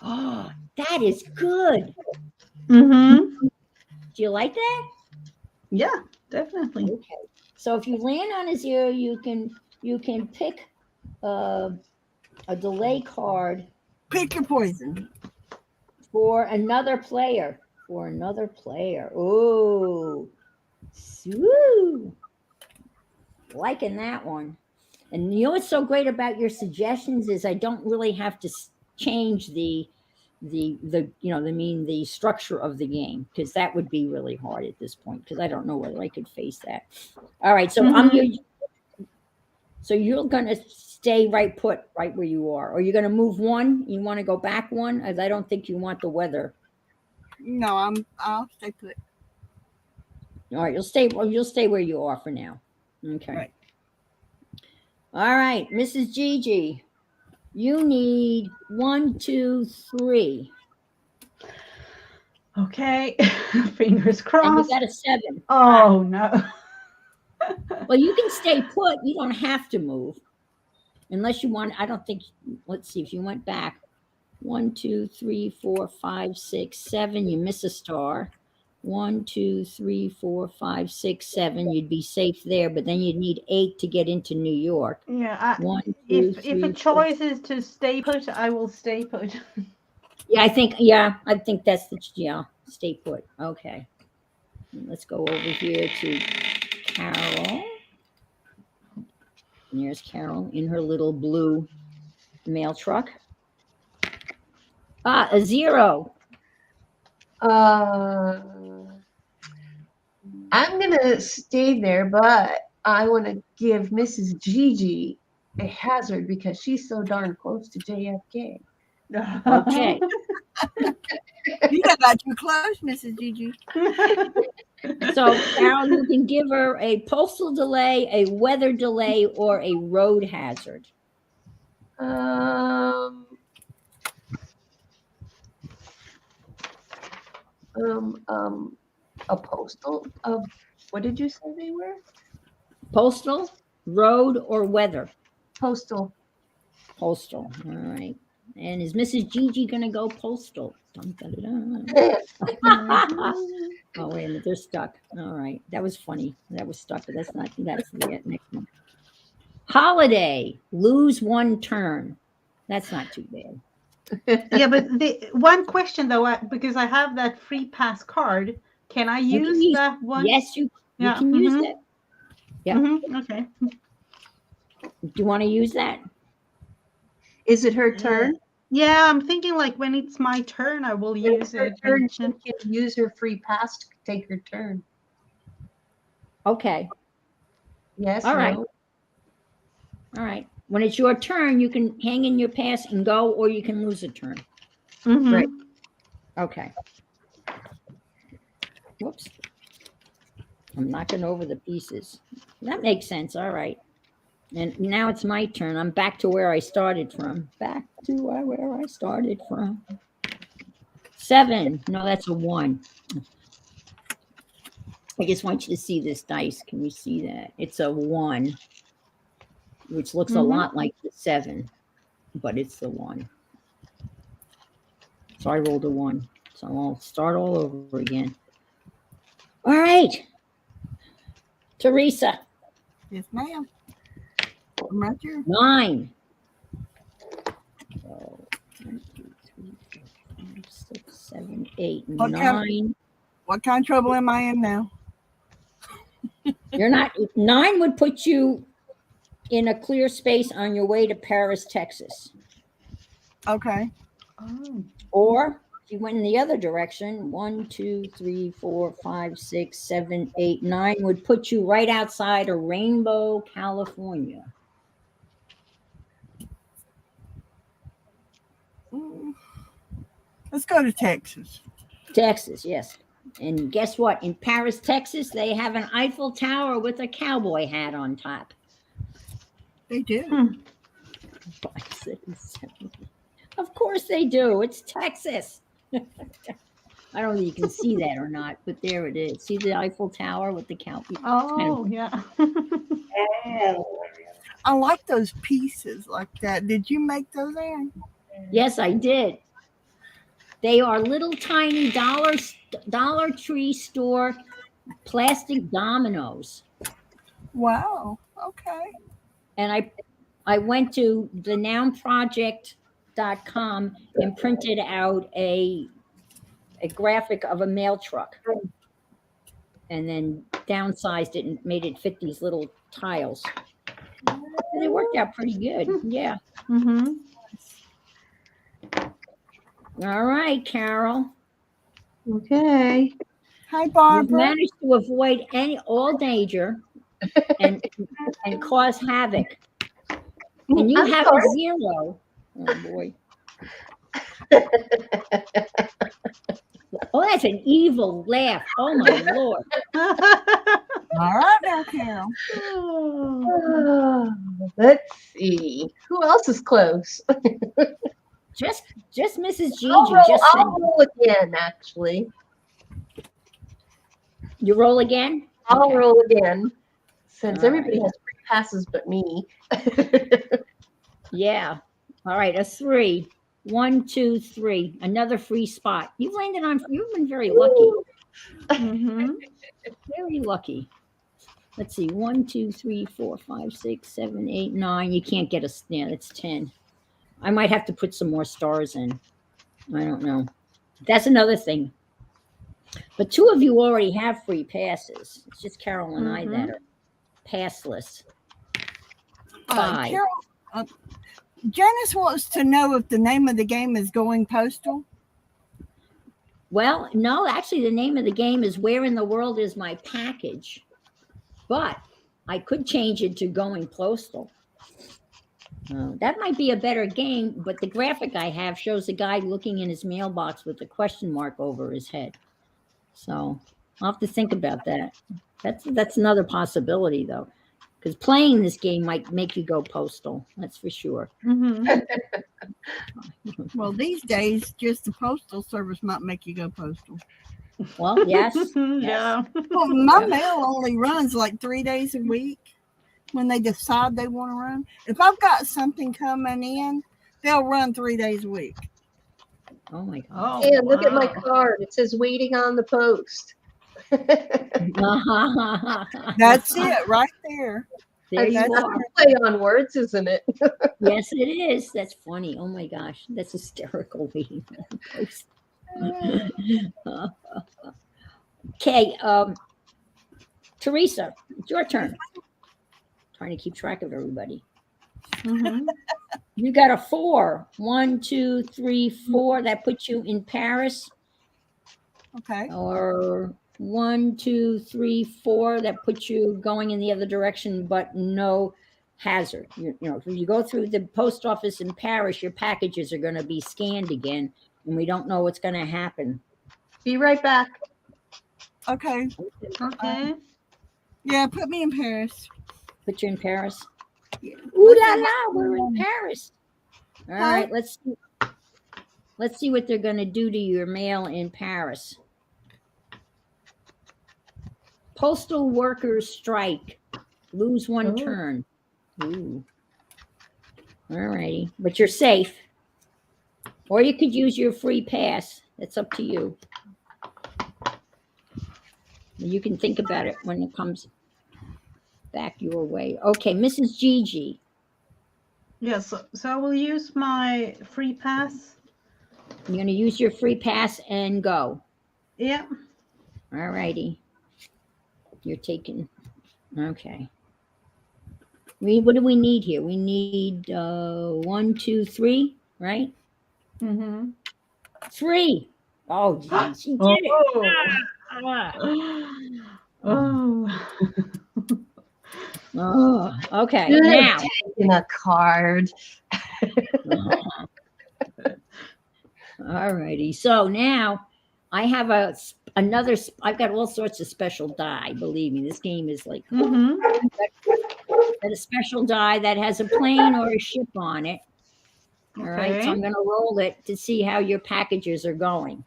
Oh, that is good. Mm-hmm. Do you like that? Yeah, definitely. Okay. So if you land on a 0, you can pick a delay card Pick your poison. for another player. Ooh. Woo. Liking that one. And you know what's so great about your suggestions is I don't really have to change the structure of the game, because that would be really hard at this point, because I don't know whether I could face that. All right, so you're gonna stay right put right where you are, or you're gonna move 1. You want to go back 1, as I don't think you want the weather. No, I'll stay put. All right, you'll stay where you are for now. Okay. Right. All right, Mrs. Gigi, you need 1, 2, 3. Okay. Fingers And you crossed. got a 7. Oh, no. Well, you can stay put. You don't have to move. Unless you want, I don't think, let's see, if you went back 1, 2, 3, 4, 5, 6, 7, you miss a star. 1, 2, 3, 4, 5, 6, 7. You'd be safe there, but then you'd need 8 to get into New York. Yeah. 1, 2, If a 3, 4. choice is to stay put, I will stay put. Yeah, I think that's stay put. Okay. Let's go over here to Carol. And there's Carol in her little blue mail truck. A 0. I'm gonna stay there, but I want to give Mrs. Gigi a hazard because she's so darn close to JFK. Okay. You got that too close, Mrs. Gigi. So, Carol, you can give her a postal delay, a weather delay, or a road hazard. A postal of what did you say they were? Postal, road, or weather? Postal. Postal. All right. And is Mrs. Gigi going to go postal? Dun, dun, dun, dun. Oh, wait a minute. They're stuck. All right. That was funny. That was stuck, but that's the next one. Holiday. Lose 1 turn. That's not too bad. Yeah, but the one question though, because I have that free pass card, can I use that one? Yes, you can use that. Yeah. Okay. Do you want to use that? Is it her turn? Yeah, I'm thinking like when it's my turn, I will use Her it. turn, she can use her free pass to take her turn. Okay. Yes. All right. No? All right. When it's your turn, you can hang in your pass and go, or you can lose a turn. Right. Okay. Whoops. I'm knocking over the pieces. That makes sense. All right. And now it's my turn. I'm back to where I started from. Back to where I started from. 7. No, that's a 1. I just want you to see this dice. Can you see that? It's a 1, which looks a lot like the 7, but it's the 1. So I rolled a 1. So I'll start all over again. All right. Teresa. Yes, ma'am. I'm right here. 9. So 1, 2, 3, 4, 5, 6, 7, 8, 9. What kind of trouble am I in now? You're not. 9 would put you in a clear space on your way to Paris, Texas. Okay. Oh. Or if you went in the other direction, 1, 2, 3, 4, 5, 6, 7, 8, 9 would put you right outside of Rainbow, California. Let's go to Texas. Texas, yes. And guess what? In Paris, Texas, they have an Eiffel Tower with a cowboy hat on top. They do. 5, 6, 7. Of course they do. It's Texas. I don't know if you can see that or not, but there it is. See the Eiffel Tower with the cowboy? Oh, yeah. I like those pieces like that. Did you make those, Aaron? Yes, I did. They are little tiny Dollar Tree store plastic dominoes. Wow. Okay. And I went to the nounproject.com and printed out a graphic of a mail truck. And then downsized it and made it fit these little tiles. They worked out pretty good. Yeah. All right, Carol. Okay. Hi, You've Barbara. managed to avoid all danger and cause havoc. And you have a 0. Oh boy. Oh, that's an evil laugh. Oh my Lord. All right now, Carol. Let's see. Who else is close? Just Mrs. Gigi. I'll roll again, actually. You roll again? I'll Okay. roll again. Since All everybody right. has free passes but me. Yeah. All right, a 3. 1, 2, 3. Another free spot. You've been very lucky. Mhm. Very lucky. Let's see. 1, 2, 3, 4, 5, 6, 7, 8, 9. You can't get a yeah, that's 10. I might have to put some more stars in. I don't know. That's another thing. But two of you already have free passes. It's just Carol and I that are passless. 5. Carol, uh, Janice wants to know if the name of the game is Going Postal. Well, no, actually, the name of the game is Where in the World is My Package? But I could change it to Going Postal. That might be a better game, but the graphic I have shows a guy looking in his mailbox with a question mark over his head. So I'll have to think about that. That's another possibility, though, because playing this game might make you go postal. That's for sure. Mhm. Well, these days, just the postal service might make you go postal. Well, yes. Yeah. Well, my mail only runs like 3 days a week when they decide they want to run. If I've got something coming in, they'll run 3 days a week. Oh my God. Oh, And look at my wow. card. It says waiting on the post. That's it right there. There you That's are. a play on words, isn't it? Yes, it is. That's funny. Oh my gosh, that's hysterical. Waiting on the post. Okay, Teresa, it's your turn. Trying to keep track of everybody. Mhm. You got a 4. 1, 2, 3, 4. That puts you in Paris. Okay. Or 1, 2, 3, 4. That puts you going in the other direction, but no hazard. You know, if you go through the post office in Paris, your packages are going to be scanned again, and we don't know what's going to happen. Be right back. Okay. Okay. Yeah, put me in Paris. Put you in Paris. Ooh la la, we're in Paris. All right, let's see what they're going to do to your mail in Paris. Postal workers strike. Lose one turn. Ooh. All righty, but you're safe. Or you could use your free pass. It's up to you. You can think about it when it comes back your way. Okay, Mrs. Gigi. Yes. So I will use my free pass. You're going to use your free pass and go. Yeah. All righty. You're taking. Okay. What do we need here? We need 1, 2, 3, right? Mm-hmm. 3. Oh, geez, she did it. Oh. Oh, okay. Good Now. taking a card. All righty. So now I have another. I've got all sorts of special die. Believe me, this game is like a special die that has a plane or a ship on it. All right. So I'm going to roll it to see how your packages are going.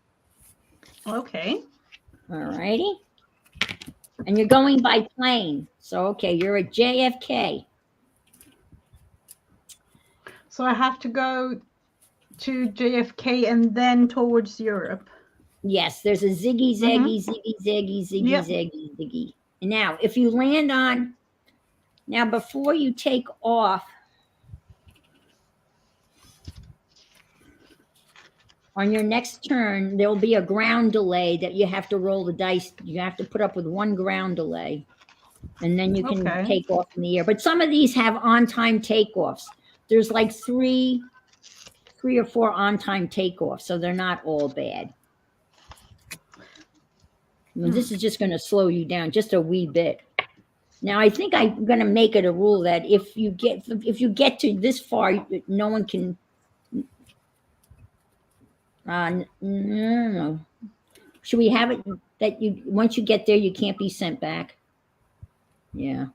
Okay. All righty. And you're going by plane. So, okay, you're at JFK. So I have to go to JFK and then towards Europe. Yes, there's a ziggy, zaggy, ziggy, zaggy, ziggy, Yep. zaggy, ziggy. And now, if you land on, now before you take off, on your next turn, there'll be a ground delay that you have to roll the dice. You have to put up with 1 ground delay, and then you can take off in the air. But some of these have on-time takeoffs. There's like 3 or 4 on-time takeoffs, so they're not all bad. I mean, this is just going to slow you down just a wee bit. Now, I think I'm going to make it a rule that if you get to this far, no one can. No. Should we have it that once you get there, you can't be sent back? Yeah,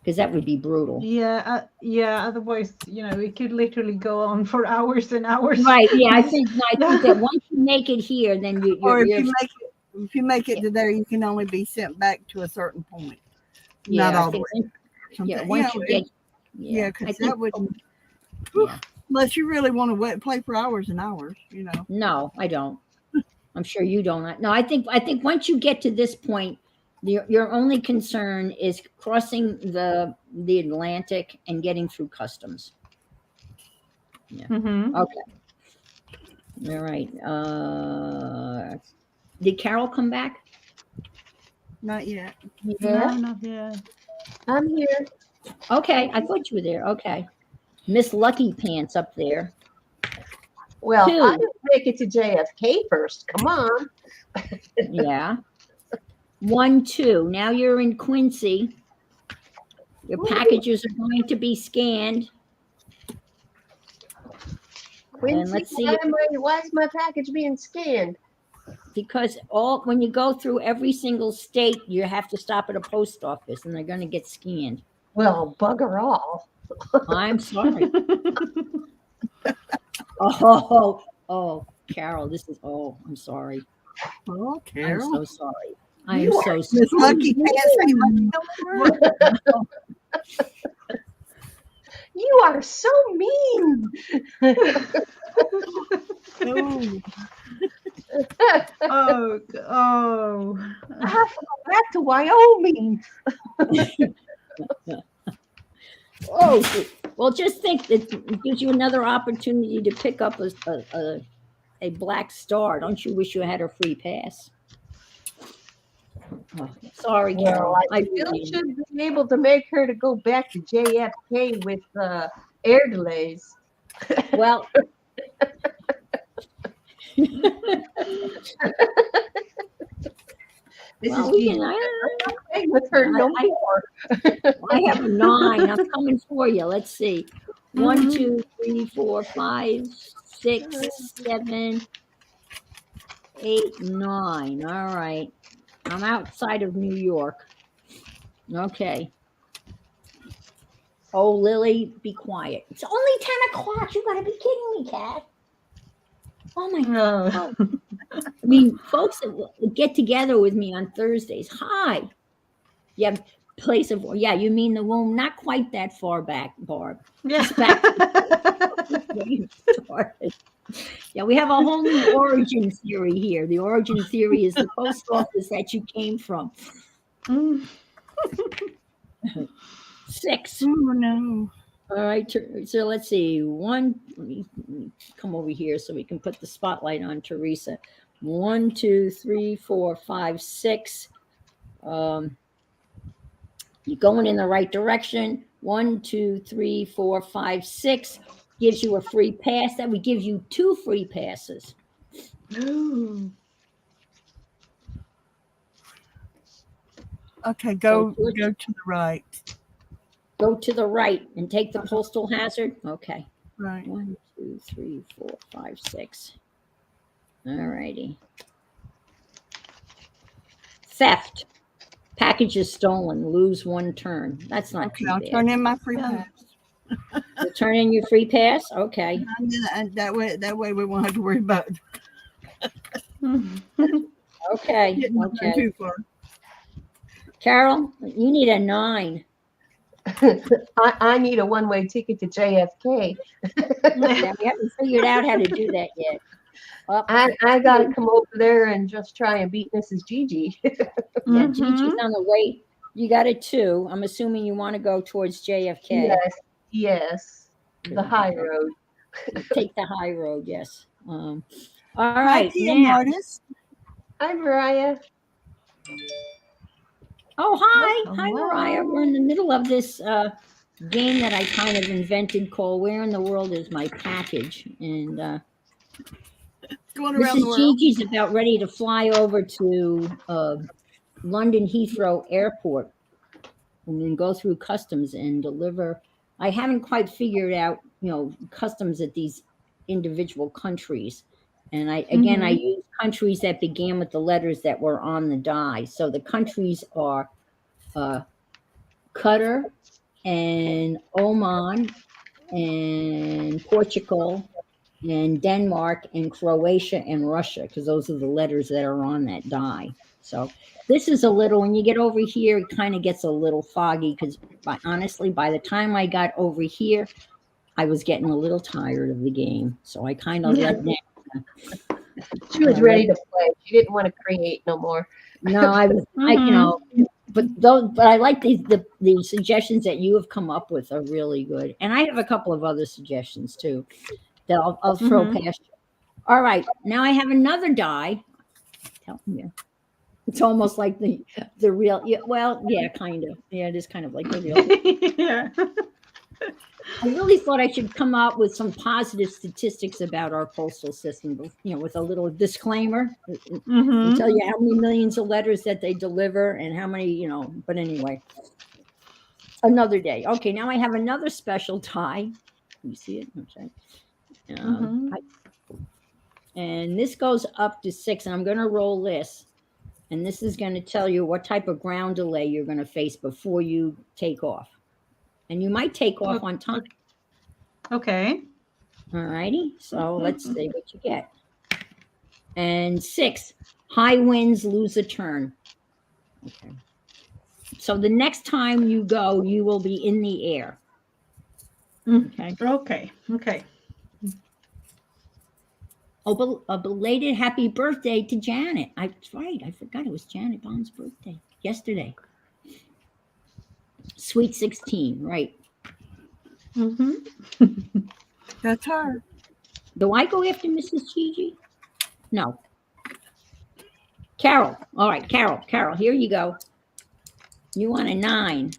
because that would be brutal. Yeah. Otherwise, it could literally go on for hours and hours. Right. Yeah. I think that once you make it here, then if you make it to there, you can only be sent back to a certain point. Yeah, not all the way. Yeah. Once you get. Yeah, because that wouldn't. Unless you really want to play for hours and hours, No, I don't. I'm sure you don't. No, I think once you get to this point, your only concern is crossing the Atlantic and getting through customs. Yeah. Mm-hmm. Okay. All right. Did Carol come back? Not yet. No, Yeah, not yet. I'm here. Okay, I thought you were there. Okay. Miss Lucky Pants up there. Well, Two. I didn't make it to JFK first. Come on. Yeah. 1, 2. Now you're in Quincy. Your packages are going to be scanned. Quincy, let's see. why is my package being scanned? Because when you go through every single state, you have to stop at a post office and they're going to get scanned. Well, bugger all. I'm sorry. Oh, Carol, I'm sorry. Oh, I'm Carol. so sorry. I am so sorry. Miss Lucky Pants ain't lucky no more. You are so mean. Oh, Oh. I have to go back to Wyoming. Oh, well, just think it gives you another opportunity to pick up a black star. Don't you wish you had a free pass? Oh, sorry, Carol. Well, I still should be able to make her to go back to JFK with air delays. Well, This well, is you know, playing with her no more. I have a 9. I'm coming for you. Let's see. 1, 2, 3, 4, 5, 6, 7, 8, 9. All right. I'm outside of New York. Okay. Oh, Lily, be quiet. It's only 10 o'clock. You gotta be kidding me, Kat. Oh my God. No. I mean, folks that get together with me on Thursdays. Hi. Yeah, place of, yeah, you mean the womb? Not quite that far back, Barb. Yeah. Yeah, we have a whole new origin theory here. The origin theory is the post office that you came from. 6. oh no. All right, so let's see. Let me come over here so we can put the spotlight on Teresa. 1, 2, 3, 4, 5, 6. You're going in the right direction. 1, 2, 3, 4, 5, 6 gives you a free pass. That would give you 2 free passes. Ooh. Okay, go So, to the right. Go to the right and take the postal hazard. Okay. Right. 1, 2, 3, 4, 5, 6. All righty. Theft. Packages stolen. Lose 1 turn. That's not Okay, too I'll bad. turn in my free Yeah. pass. You turn in your free pass. Okay. And that way we won't have to worry about Okay. getting Okay. too far. Carol, you need a 9. I need a one-way ticket to JFK. Yeah, we haven't figured out how to do that yet. I got to come over there and just try and beat Mrs. Gigi. Yeah, Gigi's on the way. You got a 2. I'm assuming you want to go towards JFK. Yes. The high road. Take the high road, yes. All Hi, right, Tia now. Martis. Hi, Mariah. Oh, hi. Hi, Hello. Mariah. We're in the middle of this game that I kind of invented called Where in the World is My Package? And Going around the Mrs. world. Gigi's about ready to fly over to London Heathrow Airport and then go through customs and deliver. I haven't quite figured out, customs at these individual countries. And I use countries that began with the letters that were on the die. So the countries are Qatar and Oman and Portugal and Denmark and Croatia and Russia, because those are the letters that are on that die. So this is a little, when you get over here, it kind of gets a little foggy because honestly, by the time I got over here, I was getting a little tired of the game. So I kind of let down. She was ready to play. She didn't want to create no more. No, I was, but I like the suggestions that you have come up with are really good, and I have a couple of other suggestions too that I'll throw past you. All right, now I have another die. Tell you, it's almost like the real. Yeah, well, yeah, kind of. Yeah, it is kind of like the real. Yeah. I really thought I should come up with some positive statistics about our postal system, with a little disclaimer and tell you how many millions of letters that they deliver and how many, but anyway, another day. Okay, now I have another special tie. You see it? Okay. And this goes up to 6, and I'm going to roll this. And this is going to tell you what type of ground delay you're going to face before you take off. And you might take off on time. Okay. All righty. So let's see what you get. And 6, high winds lose a turn. Okay. So the next time you go, you will be in the air. Okay. Okay. Oh, a belated happy birthday to Janet. That's right. I forgot it was Janet Bond's birthday yesterday. Sweet 16, right. That's her. Do I go after Mrs. Gigi? No. Carol. All right, Carol, here you go. You want a 9.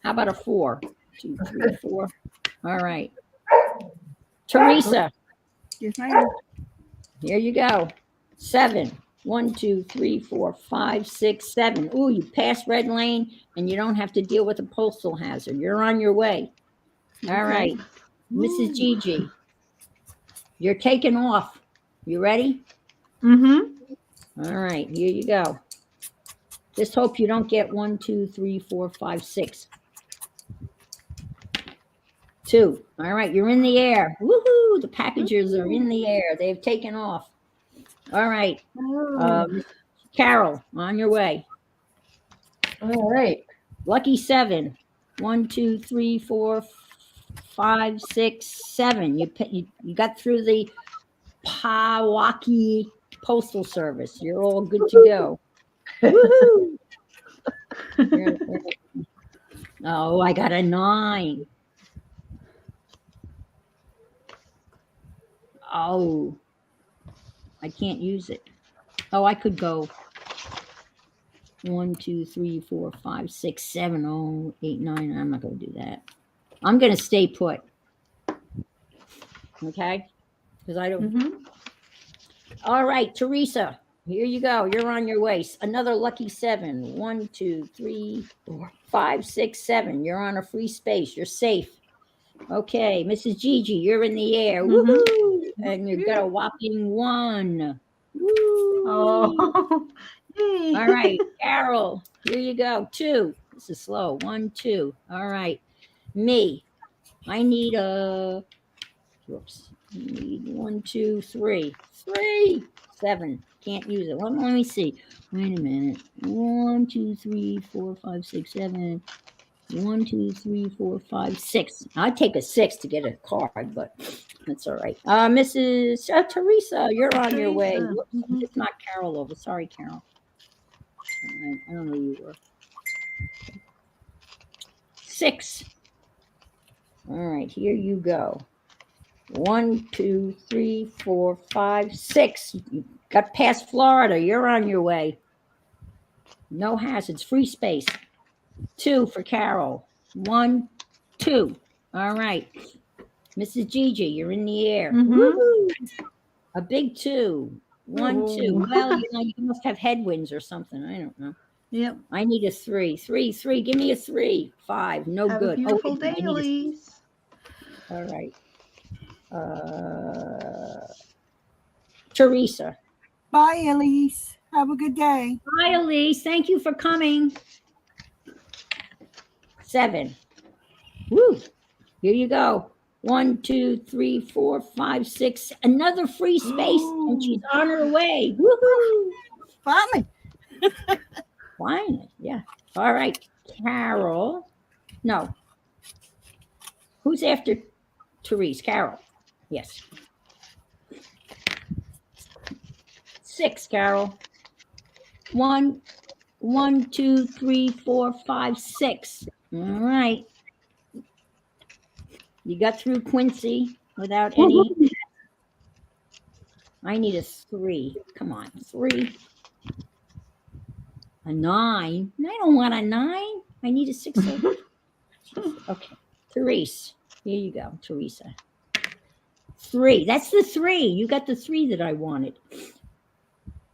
How about a 4? 2, 3, 4. All right. Teresa. Yes, ma'am. Here you go. 7. 1, 2, 3, 4, 5, 6, 7. Ooh, you passed red lane and you don't have to deal with a postal hazard. You're on your way. All right. Mrs. Gigi, you're taking off. You ready? All right, here you go. Just hope you don't get 1, 2, 3, 4, 5, 6. 2. All right, you're in the air. Woohoo! The packages are in the air. They've taken off. All right. Carol, on your way. All right. Lucky 7. 1, 2, 3, 4, 5, 6, 7. You got through the Powaki Postal Service. You're all good to go. Woohoo! Oh, I got a 9. Oh, I can't use it. Oh, I could go 1, 2, 3, 4, 5, 6, 7, 8, 9. I'm not going to do that. I'm going to stay put. Okay? Because I don't. All right, Teresa, here you go. You're on your way. Another lucky 7. 1, 2, 3, 4, 5, 6, 7. You're on a free space. You're safe. Okay, Mrs. Gigi, you're in the air. Woohoo! And you've got a whopping 1. Woo! Oh. Yay. All right, Carol, here you go. 2. This is slow. 1, 2. All right. Me. I need a. Whoops. I need 1, 2, 3. 3. 7. Can't use it. Let me see. Wait a minute. 1, 2, 3, 4, 5, 6, 7. 1, 2, 3, 4, 5, 6. I'd take a 6 to get a card, but that's all right. Mrs. Teresa, you're on your way. Whoops, it's not Carol over. Sorry, Carol. All right, I don't know who you were. 6. All right, here you go. 1, 2, 3, 4, 5, 6. You got past Florida. You're on your way. No hazards. Free space. 2 for Carol. 1, 2. All right. Mrs. Gigi, you're in the air. Woo-hoo. A big 2. 1, 2. Well, you must have headwinds or something. I don't know. Yep. I need a 3. 3, 3. Give me a 3. 5. No Have good. A beautiful wait, dailies. All right. Teresa. Bye, Elise. Have a good day. Hi, Elise. Thank you for coming. 7. Woo. Here you go. 1, 2, 3, 4, 5, 6. Another free space, and she's on her way. Woohoo! Finally. Finally, yeah. All right, Carol. No. Who's after Therese? Carol. Yes. 6, Carol. 1, 1, 2, 3, 4, 5, 6. All right. You got through Quincy without any. I need a 3. Come on, 3. A 9. I don't want a 9. I need a 6. Okay. Therese. Here you go, Teresa. 3. That's the 3. You got the 3 that I wanted.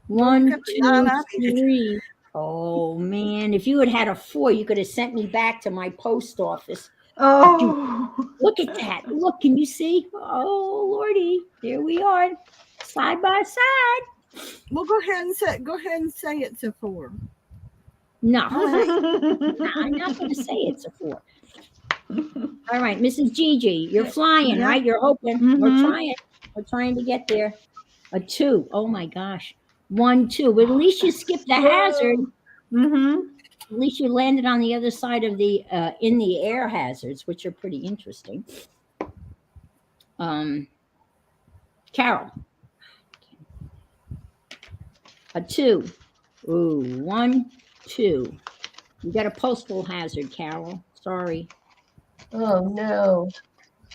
1, 2, 3. Oh man, if you had had a 4, you could have sent me back to my post office. Oh. Look at that. Look, can you see? Oh Lordy, there we are, side by side. Well, go ahead and say it's a 4. No, I'm not going to say it's a 4. All right, Mrs. Gigi, you're flying, right? You're hoping. We're trying to get there. A 2. Oh my gosh. 1, 2. But at least you skipped the hazard. At least you landed on the other side of the in the air hazards, which are pretty interesting. Carol. A 2. Ooh, 1, 2. You got a postal hazard, Carol. Sorry. Oh no.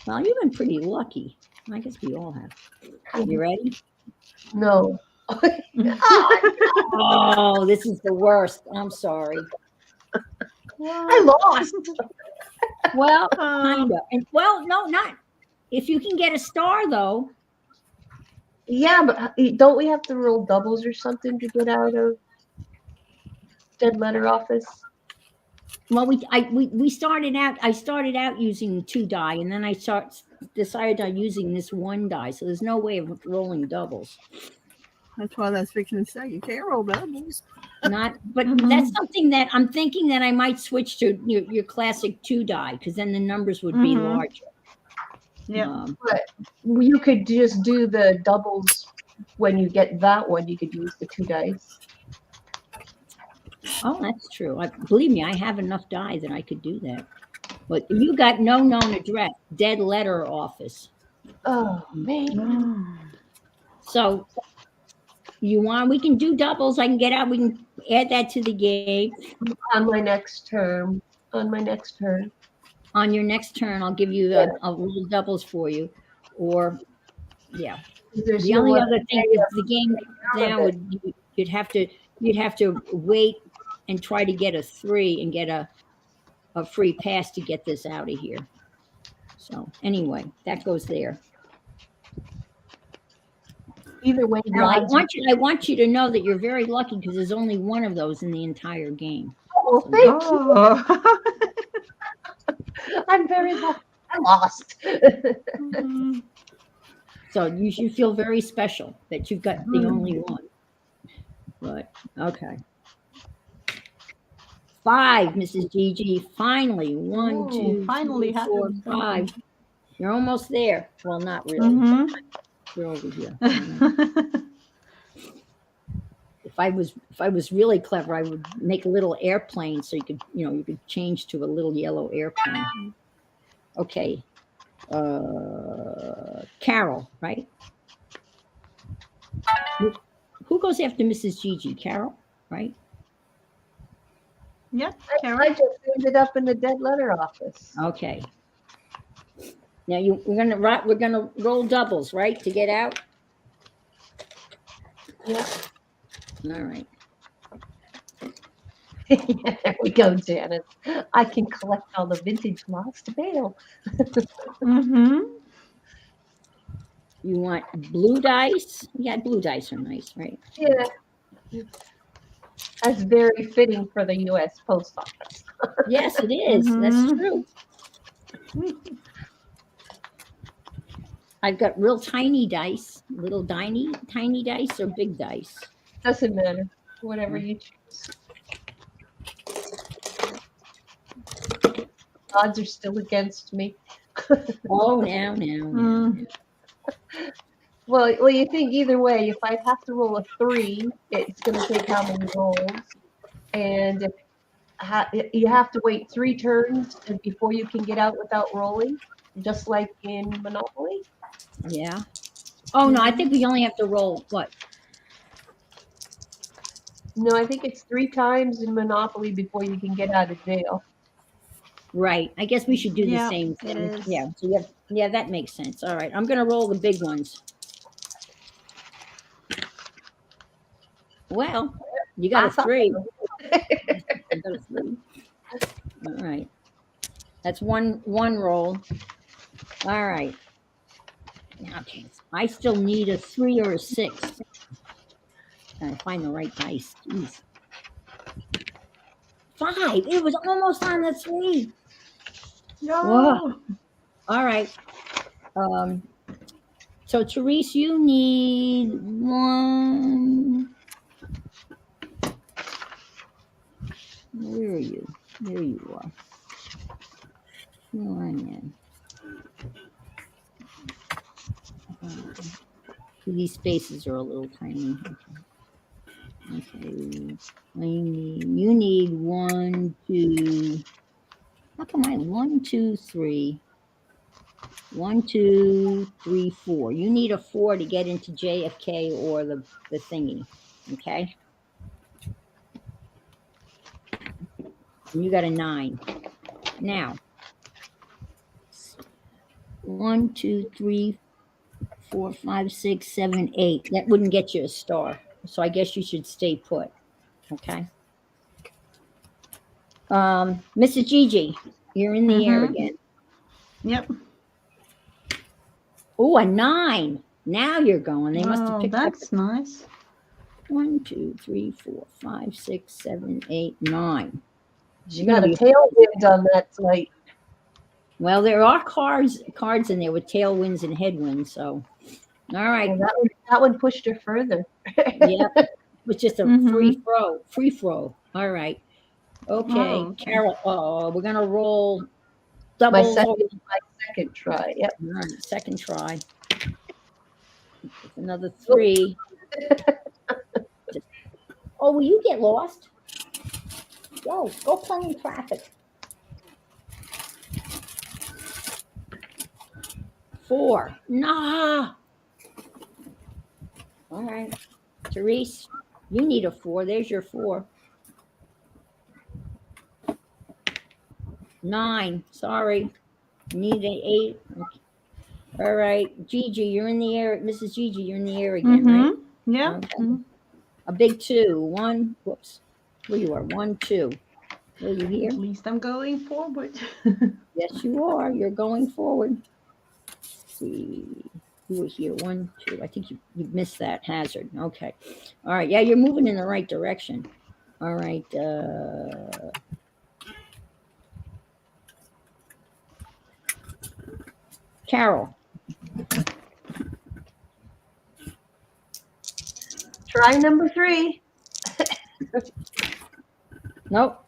Well, you've been pretty lucky. I guess we all have. You ready? No. Oh, this is the worst. I'm sorry. I lost. Well, kind of. And well, no, not. If you can get a star, though. Yeah, but don't we have to roll doubles or something to get out of dead letter office? Well, we started out. I started out using 2 die, and then I decided on using this 1 die. So there's no way of rolling doubles. That's what I was fixing to say. You can't roll doubles. Not, but that's something that I'm thinking that I might switch to your classic 2 die, because then the numbers would be larger. Yeah. But you could just do the doubles when you get that one. You could use the 2 dice. Oh, that's true. Believe me, I have enough die that I could do that. But you got no known address, dead letter office. Oh man. So we can do doubles. I can get out. We can add that to the game. On my next turn. On On your next turn, I'll give you a little doubles for you. Or, yeah. There's The no only other other thing is the game now would you'd have to wait and try to get a 3 and get a free pass to get this out of here. So anyway, that goes there. Either way, Now, I want you to know that you're very lucky because there's only 1 of those in the entire game. oh, thank you. I'm very lucky. I lost. So you should feel very special that you've got the only 1. But okay. 5, Mrs. Gigi. Finally, 1, 2, finally 3, 4, happened. 5. You're almost there. Well, not really. You're over here. If I was really clever, I would make a little airplane so you could change to a little yellow airplane. Okay. Carol, right? Who goes after Mrs. Gigi? Carol, right? Yeah, I just ended up in the dead letter office. Okay. Now we're gonna roll doubles, right, to get out. Yeah. All right. There we go, Janice. I can collect all the vintage lost mail. You want blue dice? Yeah, blue dice are nice, right? Yeah. That's very fitting for the U.S. Post Office. Yes, it is. That's true. I've got real tiny dice, little tiny dice or big dice. Doesn't matter. Whatever you choose. Odds are still against me. Oh, now. Well, you think either way, if I have to roll a 3, it's going to take how many rolls? And you have to wait 3 turns before you can get out without rolling, just like in Monopoly. Yeah. Oh, no, I think we only have to roll, what? No, I think it's 3 times in Monopoly before you can get out of jail. Right. I guess we should do the Yeah, same it thing. is. Yeah. So yeah, that makes sense. All right. I'm gonna roll the big ones. Well, you got a I thought 3. so. You got a 3. All right. That's one roll. All right. Okay. I still need a 3 or a 6. Gotta find the right dice. Jeez. 5. It was almost on the 3. Whoa. No. All right. Um. So Therese, you need 1. Where are you? There you are. Where I am. These spaces are a little tiny. Okay. You need 1, 2. How come I 1, 2, 3? 1, 2, 3, 4. You need a 4 to get into JFK or the thingy. Okay. And you got a 9. Now, 1, 2, 3, 4, 5, 6, 7, 8. That wouldn't get you a star. So I guess you should stay put. Okay. Mrs. Gigi, you're in the air Mm-hmm. again. Yep. Oh, a 9. Now you're going. They must have Oh, picked up that's nice. 1, 2, 3, 4, 5, 6, 7, 8, 9. She You're gonna got a be tailwind on that site. well. There are cards in there with tailwinds and headwinds. So, all right. Well, that one pushed her further. Yep. It was just a Mm-hmm. free throw. All right. Okay, Oh, okay. Carol. Oh, we're gonna roll My doubles. second try. Yep. All right, second try. It's another 3. Oh, will you get lost? Go play in traffic. 4. Nah. All right, Therese, you need a 4. There's your 4. 9. Sorry, you need an 8. Okay. All right, Gigi, you're in the air. Mrs. Gigi, you're in the air again, right? Mm-hmm. Yeah. Okay. A big 2. 1. Whoops. Where you are? 1, 2. Are you here? At least I'm going forward. Yes, you are. You're going forward. Let's see. You were here. 1, 2. I think you missed that hazard. Okay. All right. Yeah, you're moving in the right direction. All right. Carol. Try number 3. Nope.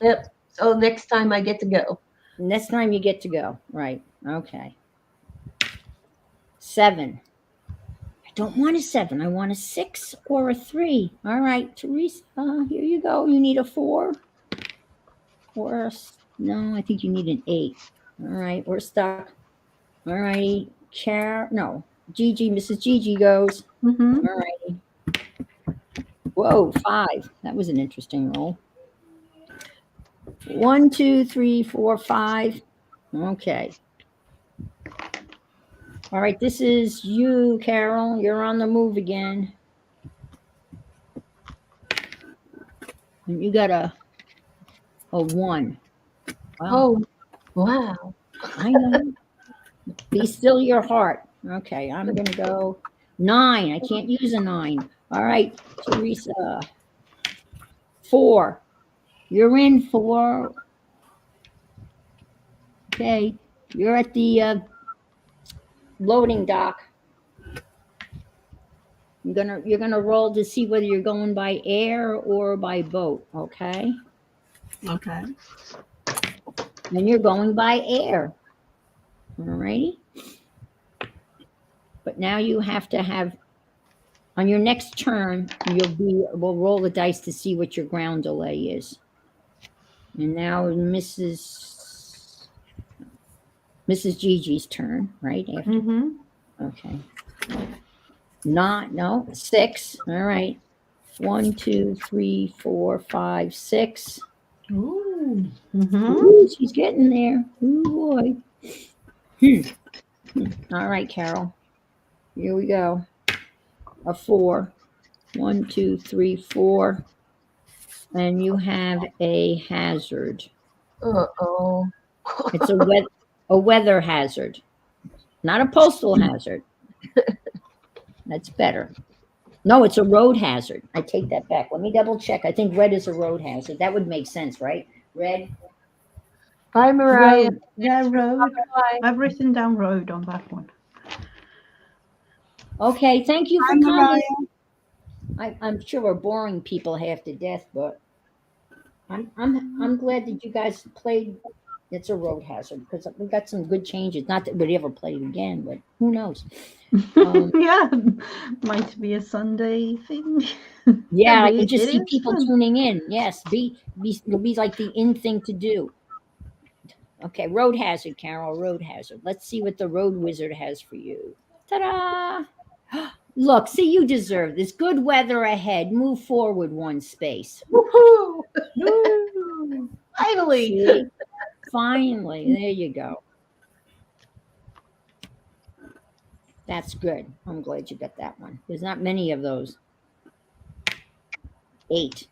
Yep. So next time I get to go. Next time you get to go. Right. Okay. 7. I don't want a 7. I want a 6 or a 3. All right, Teresa, here you go. You need a 4 or no, I think you need an 8. All right, we're stuck. All righty. No. Gigi, Mrs. Gigi goes. Mm-hmm. All righty. Whoa, 5. That was an interesting roll. 1, 2, 3, 4, 5. Okay. All right, this is you, Carol. You're on the move again. And you got a 1. Wow. Oh, wow. I know. Be still your heart. Okay, I'm going to go 9. I can't use a 9. All right, Teresa. 4. You're in 4. Okay, you're at the loading dock. You're gonna roll to see whether you're going by air or by boat. Okay, Okay. and you're going by air. All righty. But now you have to have on your next turn. We'll roll the dice to see what your ground delay is. And now Mrs. Gigi's turn, right after. Mm-hmm. Okay. 6. All right. 1, 2, 3, 4, 5, 6. Ooh. Mm-hmm. Ooh, she's getting there. Ooh, boy. All right, Carol. Here we go. A 4. 1, 2, 3, 4. And you have a hazard. Uh-oh. It's a weather hazard, not a postal hazard. That's better. No, it's a road hazard. I take that back. Let me double check. I think red is a road hazard. That would make sense, right? Red. Bye, Mariah. Road. Yeah, road. Bye. I've written down road on that one. Okay, thank you for I'm coming. Mariah. I'm sure we're boring people half to death, but I'm glad that you guys played. It's a road hazard because we got some good changes. Not that we'd ever play it again, but who knows? Yeah, might be a Sunday thing. Yeah, I It can just see is people fun. tuning in. Yes, it'll be like the in thing to do. Okay, road hazard, Carol, road hazard. Let's see what the road wizard has for you. Ta-da! Look, see, you deserve this. Good weather ahead. Move forward one space. Woohoo! Woo! Finally. See? Finally, there you go. That's good. I'm glad you got that one. There's not many of those. 8.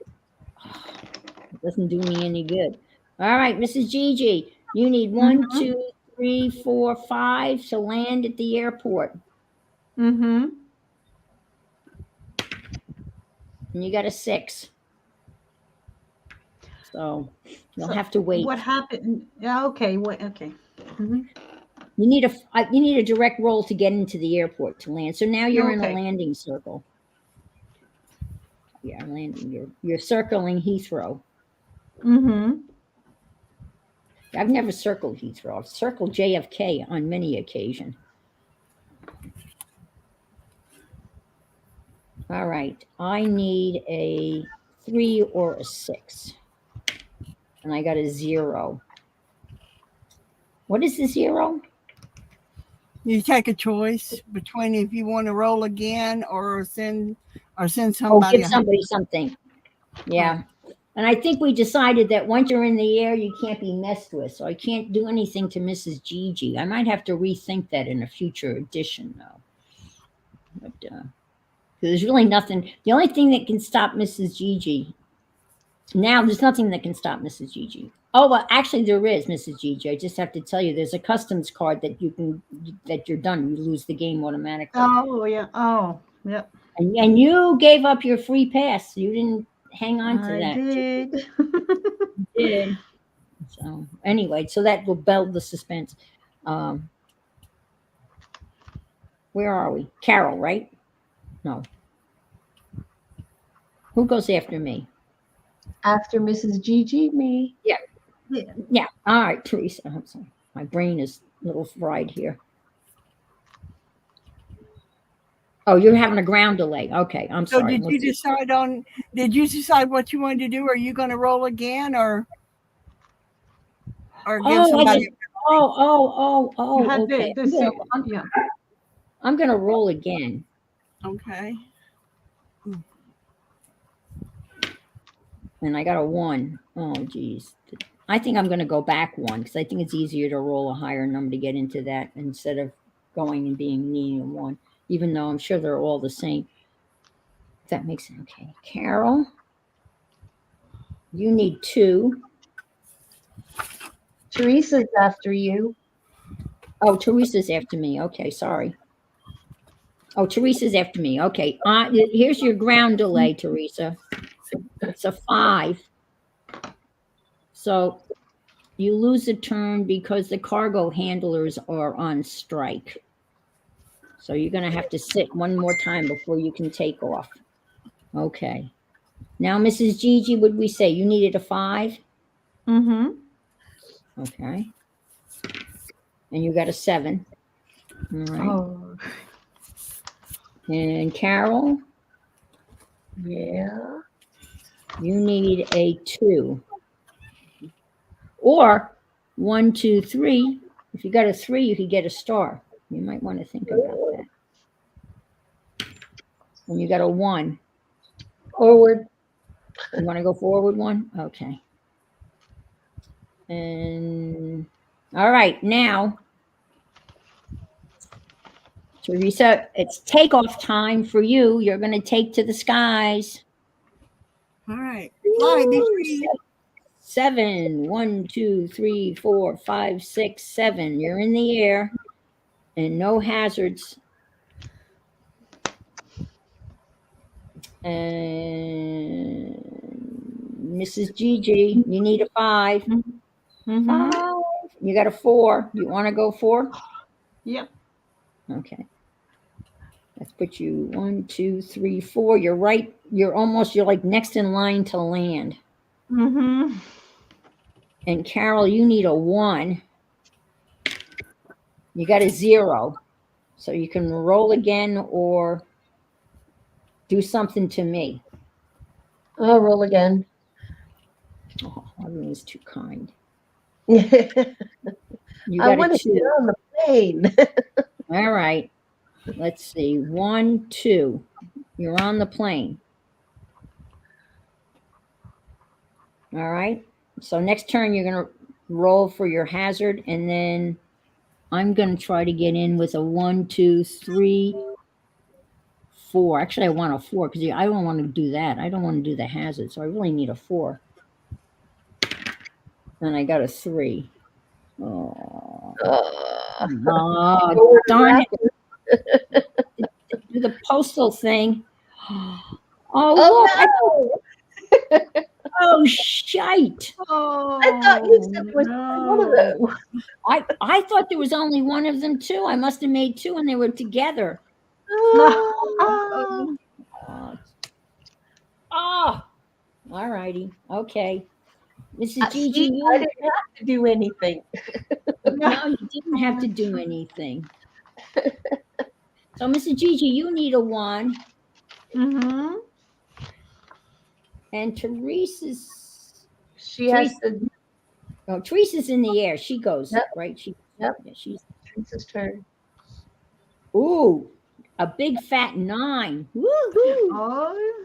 It doesn't do me any good. All right, Mrs. Gigi, you need 1, 2, 3, 4, 5 to land at the airport. Mm-hmm. And you got a 6. So you'll So have to wait. What happened? Yeah, okay. Wait, okay. Mm-hmm. You need a direct roll to get into the airport to land. So now you're in a Okay. landing circle. Yeah, landing. You're circling Heathrow. Mm-hmm. I've never circled Heathrow. I've circled JFK on many occasions. All right. I need a 3 or a 6. And I got a 0. What is the 0? You take a choice between if you want to roll again or send Oh, somebody. give somebody something. Yeah. And I think we decided that once you're in the air, you can't be messed with. So I can't do anything to Mrs. Gigi. I might have to rethink that in a future edition, though. But there's really nothing. The only thing that can stop Mrs. Gigi now, there's nothing that can stop Mrs. Gigi. Oh, well, actually, there is, Mrs. Gigi. I just have to tell you, there's a customs card that that you're done. You lose the game automatically. Oh, yeah. Oh, yep. And you gave up your free pass. You didn't hang on to I that. did. You did. So anyway, so that will build the suspense. Where are we? Carol, right? No. Who goes after me? After Mrs. Gigi, me. Yeah. All right, Teresa. I'm sorry. My brain is a little fried here. Oh, you're having a ground delay. Okay, I'm So sorry. did you decide what you wanted to do? Are you going to roll again or give somebody? Oh, You had okay. yeah. I'm gonna roll again. Okay. And I got a 1. Oh, geez. I think I'm going to go back 1 because I think it's easier to roll a higher number to get into that instead of going and needing a 1, even though I'm sure they're all the same. If that makes sense. Okay. Carol, you need 2. Teresa's after you. Oh, Teresa's after me. Okay, sorry. Oh, Teresa's after me. Okay. Here's your ground delay, Teresa. It's a 5. So you lose a turn because the cargo handlers are on strike. So you're going to have to sit one more time before you can take off. Okay. Now, Mrs. Gigi, would we say you needed a 5? Mm-hmm. Okay. And you got a 7. All right. Oh, And Carol, yeah. you need a 2. Or 1, 2, 3. If you got a 3, you could get a star. You might want to think about that. And you got a 1. Forward. You want to go forward one? Okay. And all right, now, Teresa, it's takeoff time for you. You're going to take to the skies. All right. Fly, be free. 7, 1, 2, 3, 4, 5, 6, 7. You're in the air and no hazards. And Mrs. Gigi, you need a 5. Mhm. 5. You got a 4. You want to go 4? Yep. Okay. Let's put you 1, 2, 3, 4. You're right. You're like next in line to land. Mm-hmm. And Carol, you need a 1. You got a 0. So you can roll again or do something to me. I'll roll again. Oh, everyone's too kind. I You got want a to get 2. on the plane. All right. Let's see. 1, 2. You're on the plane. All right. So next turn, you're going to roll for your hazard. And then I'm going to try to get in with a 1, 2, 3, 4. Actually, I want a 4 because I don't want to do that. I don't want to do the hazard. So I really need a 4. And I got a 3. Oh, oh darn it. Do the postal thing. Oh, look. No. Oh, shite. Oh, I thought you said there was one of no. those. I thought there was only one of them, too. I must have made 2 and they were together. Oh. Oh, all righty. Okay. Mrs. See, Gigi, I didn't have to do anything. no, you didn't have to do anything. So, Mrs. Gigi, you need a 1. Mm-hmm. And Teresa's She has to. oh, Teresa's in the air. She goes, Yep. right? Yep. Yeah, she's Teresa's turn. ooh, a big fat 9. Woohoo! Oh.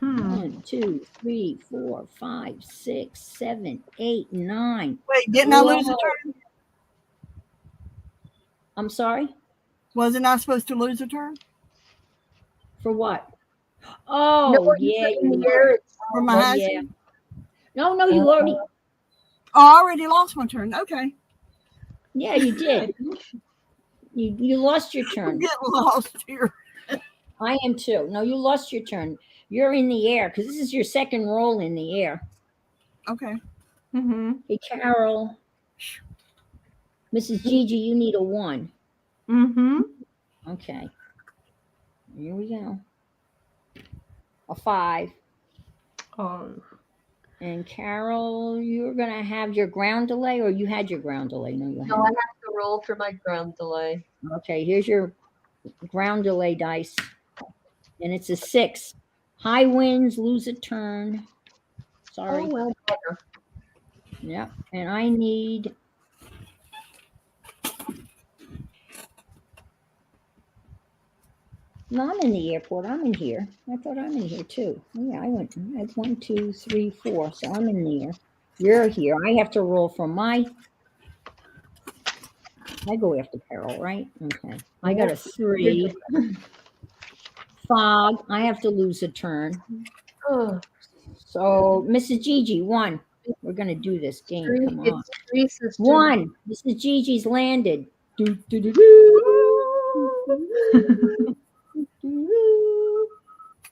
Hmm. 1, 2, 3, 4, 5, 6, 7, 8, 9. Wait, didn't I lose a Whoa. turn? I'm sorry? Wasn't I supposed to lose a turn? For what? Oh, No, yeah, you put in you the air. It's For my oh, hazard? yeah. No, you already, Oh, I already lost my turn. Okay. yeah, you did. You lost your I'm turn. getting lost here. I am too. No, you lost your turn. You're in the air because this is your second roll in the air. Okay. Mm-hmm. Hey, Carol. Mrs. Gigi, you need a 1. Mm-hmm. Okay. Here we go. A 5. Oh. And Carol, you're going to have your ground delay or you had your ground delay? No, you No, I haven't. have to roll for my ground delay. Okay, here's your ground delay dice. And it's a 6. High winds, lose a turn. Sorry. Oh, well, better. Yep. And I need no, I'm in the airport. I'm in here. I thought I'm in here too. Yeah, I went. I had 1, 2, 3, 4. So I'm in there. You're here. I have to roll for my. I go after Carol, right? Okay. I got a 3. Fog. I have to lose a turn. Oh, So Mrs. Gigi, 1. We're gonna do this game. Come on. it's Teresa's turn. 1. Mrs. Gigi's landed. Do, do, do, do.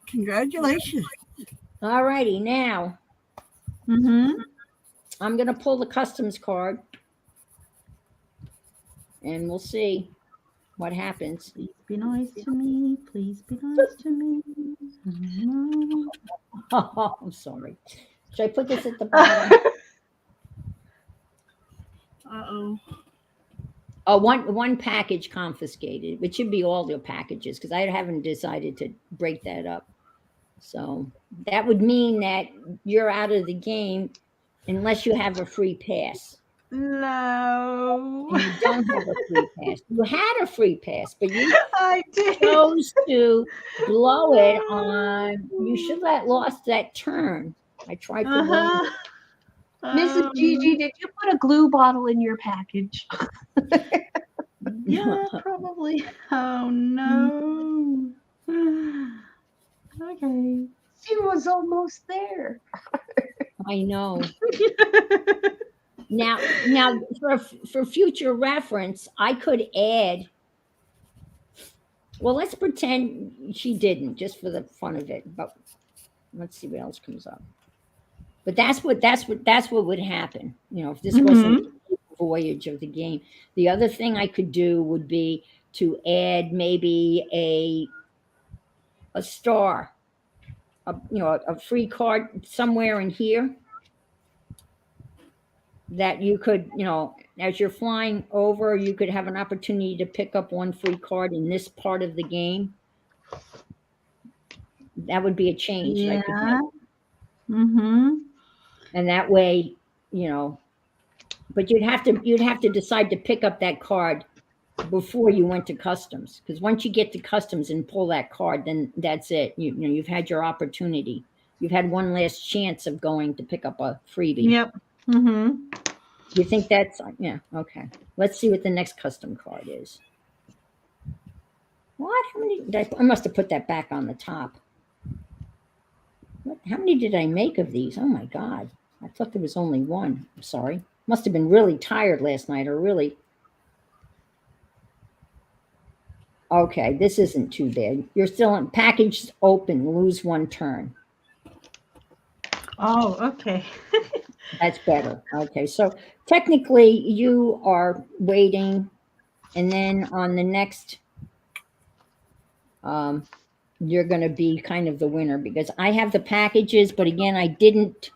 Congratulations. All righty, now Mm-hmm. I'm going to pull the customs card and we'll see what happens. Please be nice to me. Please be nice to me. Mm-hmm. Oh, I'm sorry. Should I put this at the bottom? Uh-oh. Oh, one package confiscated. It should be all the packages because I haven't decided to break that up. So that would mean that you're out of the game unless you have a free pass. No. And you don't have a free pass. You had a free pass, but you I did. chose to blow it on. You should have lost that turn. I tried to warn you. Uh-huh. Mrs. Gigi, did you put a glue bottle in your package? Yeah, probably. Oh no. Okay. She was almost there. I know. Now, for future reference, I could add. Well, let's pretend she didn't, just for the fun of it. But let's see what else comes up. But that's what would happen. You know, if this wasn't the voyage of the game. The other thing I could do would be to add maybe a star, a free card somewhere in here that you could, as you're flying over, you could have an opportunity to pick up one free card in this part of the game. That would be a change. I could Yeah. make. And that way, but you'd have to decide to pick up that card before you went to customs, because once you get to customs and pull that card, then that's it. You've had your opportunity. You've had one last chance of going to pick up a freebie. Yep. You think that's, yeah, okay. Let's see what the next custom card is. What? How many? I must have put that back on the top. How many did I make of these? Oh my God. I thought there was only one. I'm sorry. Must have been really tired last night, or really. Okay, this isn't too bad. You're still in package open, lose one turn. Oh, okay. That's better. Okay, so technically you are waiting, and then on the next, you're going to be kind of the winner, because I have the packages, but again, I didn't.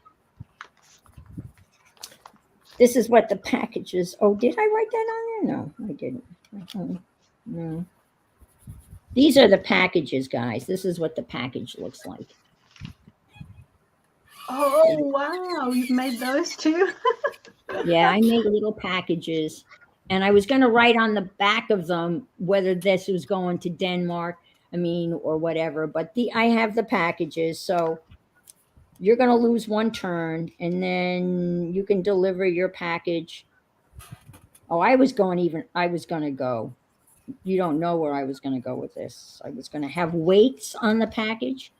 This is what the packages. Oh, did I write that on there? No, I didn't. No. These are the packages, guys. This is what the package looks like. Oh, wow. You've made those too? Yeah, I made little packages. And I was going to write on the back of them whether this was going to Denmark, or whatever. But I have the packages. So you're going to lose one turn, and then you can deliver your package. Oh, I was going to go. You don't know where I was going to go with this. I was going to have weights on the package.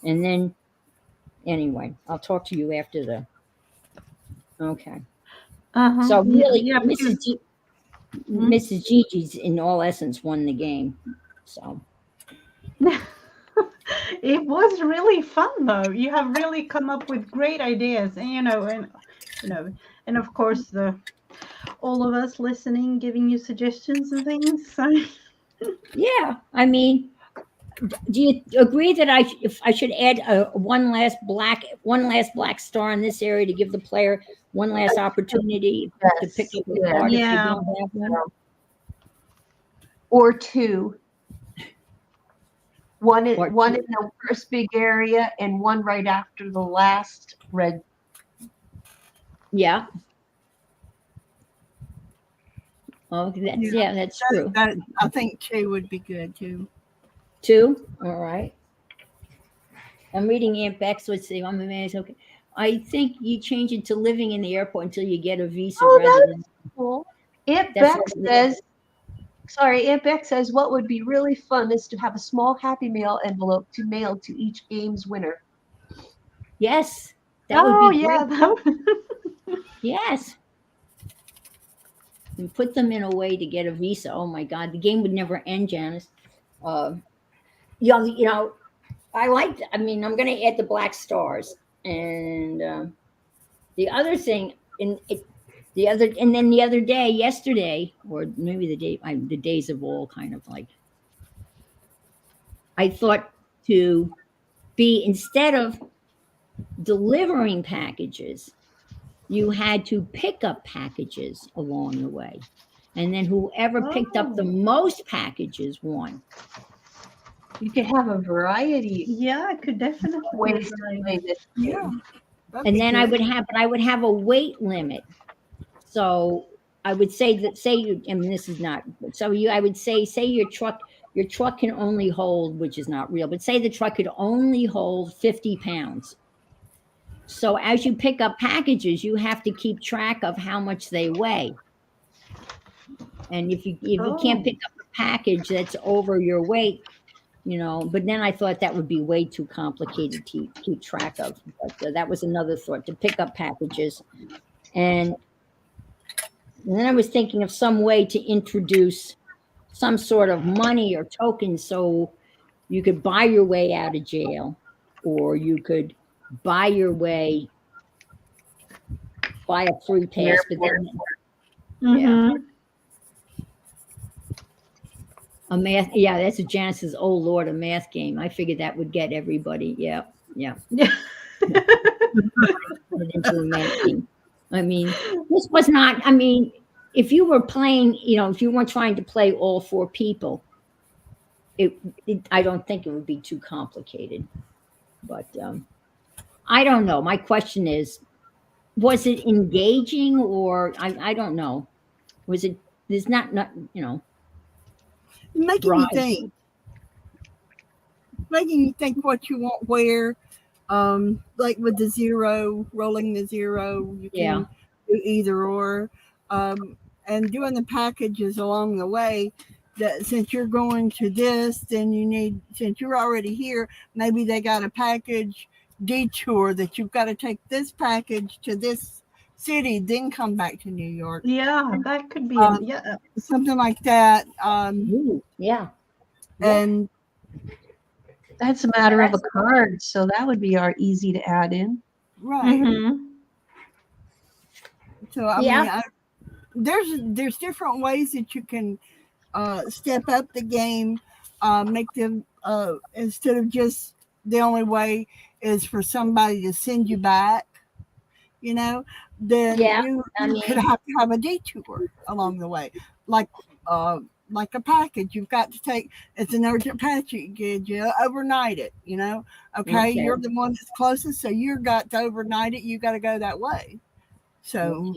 And then, anyway, I'll talk to you after the. Okay. So really, yeah, Mrs. Gigi's in all essence won the game. So. It was really fun, though. You have really come up with great ideas, and and of course all of us listening, giving you suggestions and things. So. Yeah, do you agree that if I should add one last black star in this area to give the player one last opopportunity to pick up a card if they don't have one? Or two. One in the first big area, and one right after the last red. Yeah. Oh, that's true. I think two would be good too. Two? All right. I'm reading Aunt Beck's. Let's see. I'm amazed. Okay. I think you change it to living in the airport until you get a visa. Oh, that's cool. Aunt Beck says what would be really fun is to have a small Happy Mail envelope to mail to each game's winner. Yes. That would be yeah. great. Yes. And put them in a way to get a visa. Oh my God. The game would never end, Janice. I liked, I'm going to add the black stars, and the other thing and then the other day, yesterday, or maybe the days of all kind of like, I thought to be, instead of delivering packages, you had to pick up packages along the way. And then whoever picked up the most packages won. You could have a variety. Yeah, I could definitely ways to play this game. And then I would have a weight limit. So I would say that, say you, I mean, this is not, so you, I would say your truck can only hold, which is not real, but say the truck could only hold 50 pounds. So as you pick up packages, you have to keep track of how much they weigh. And if you can't pick up a package that's over your weight, you know, but then I thought that would be way too complicated to keep track of. But that was another thought, to pick up packages. And then I was thinking of some way to introduce some sort of money or token so you could buy your way out of jail, or you could buy your way, buy a free pass. But then, yeah, a math, yeah, that's a Janice's, oh Lord, a math game. I figured that would get everybody. Yeah, yeah. Into a math game. I mean, this was not, I mean, if you were playing, you know, if you weren't trying to play all 4 people, I don't think it would be too complicated. But I don't know. My question is, was it engaging, or I don't know. Was it, there's not, you know. Making you think. Making you think what you want where. Like with the 0, rolling the 0, you can do either or. And doing the packages along the way, that since you're going to this, then you need, since you're already here, maybe they got a package detour that you've got to take this package to this city, then come back to New York. Yeah, that could be something like that. Yeah. And that's a matter of a card, so that would be easy to add in. Right. So I mean, there's different ways that you can step up the game, make them instead of just the only way is for somebody to send you back, you know, then you could have to have a detour along the way, like a package you've got to take. It's an urgent package, you overnight it, you know. Okay, you're the one that's closest, so you've got to overnight it. You got to go that way. So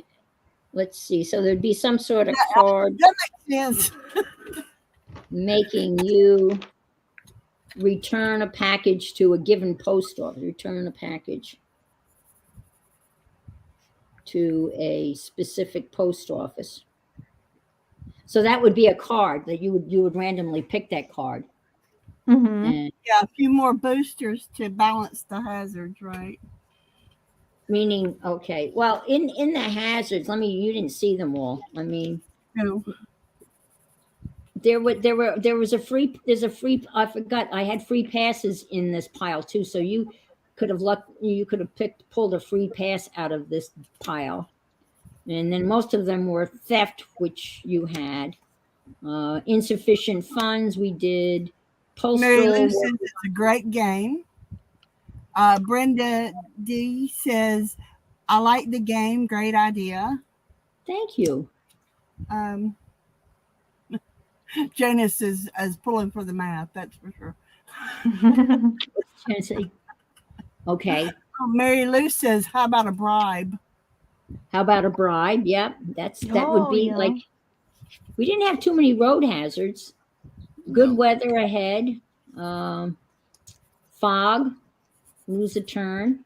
let's see. So there'd be some sort of card that makes sense. making you return a package to a given post office. Return a package to a specific post office. So that would be a card that you would randomly pick that card. And a few more boosters to balance the hazards, right? Meaning, okay, well, in the hazards, you didn't see them all. I mean, no. There's a free, I forgot, I had free passes in this pile too. So you could have pulled a free pass out of this pile. And then most of them were theft, which you had. Insufficient funds, we did. Postal. Mary Lou says it's a great game. Brenda D says, I like the game. Great idea. Thank you. Janice is pulling for the math, that's for sure. Okay. Mary Lou says, how about a bribe? How about a bribe? Yep. That would be like, we didn't have too many road hazards. Good weather ahead. Fog, lose a turn.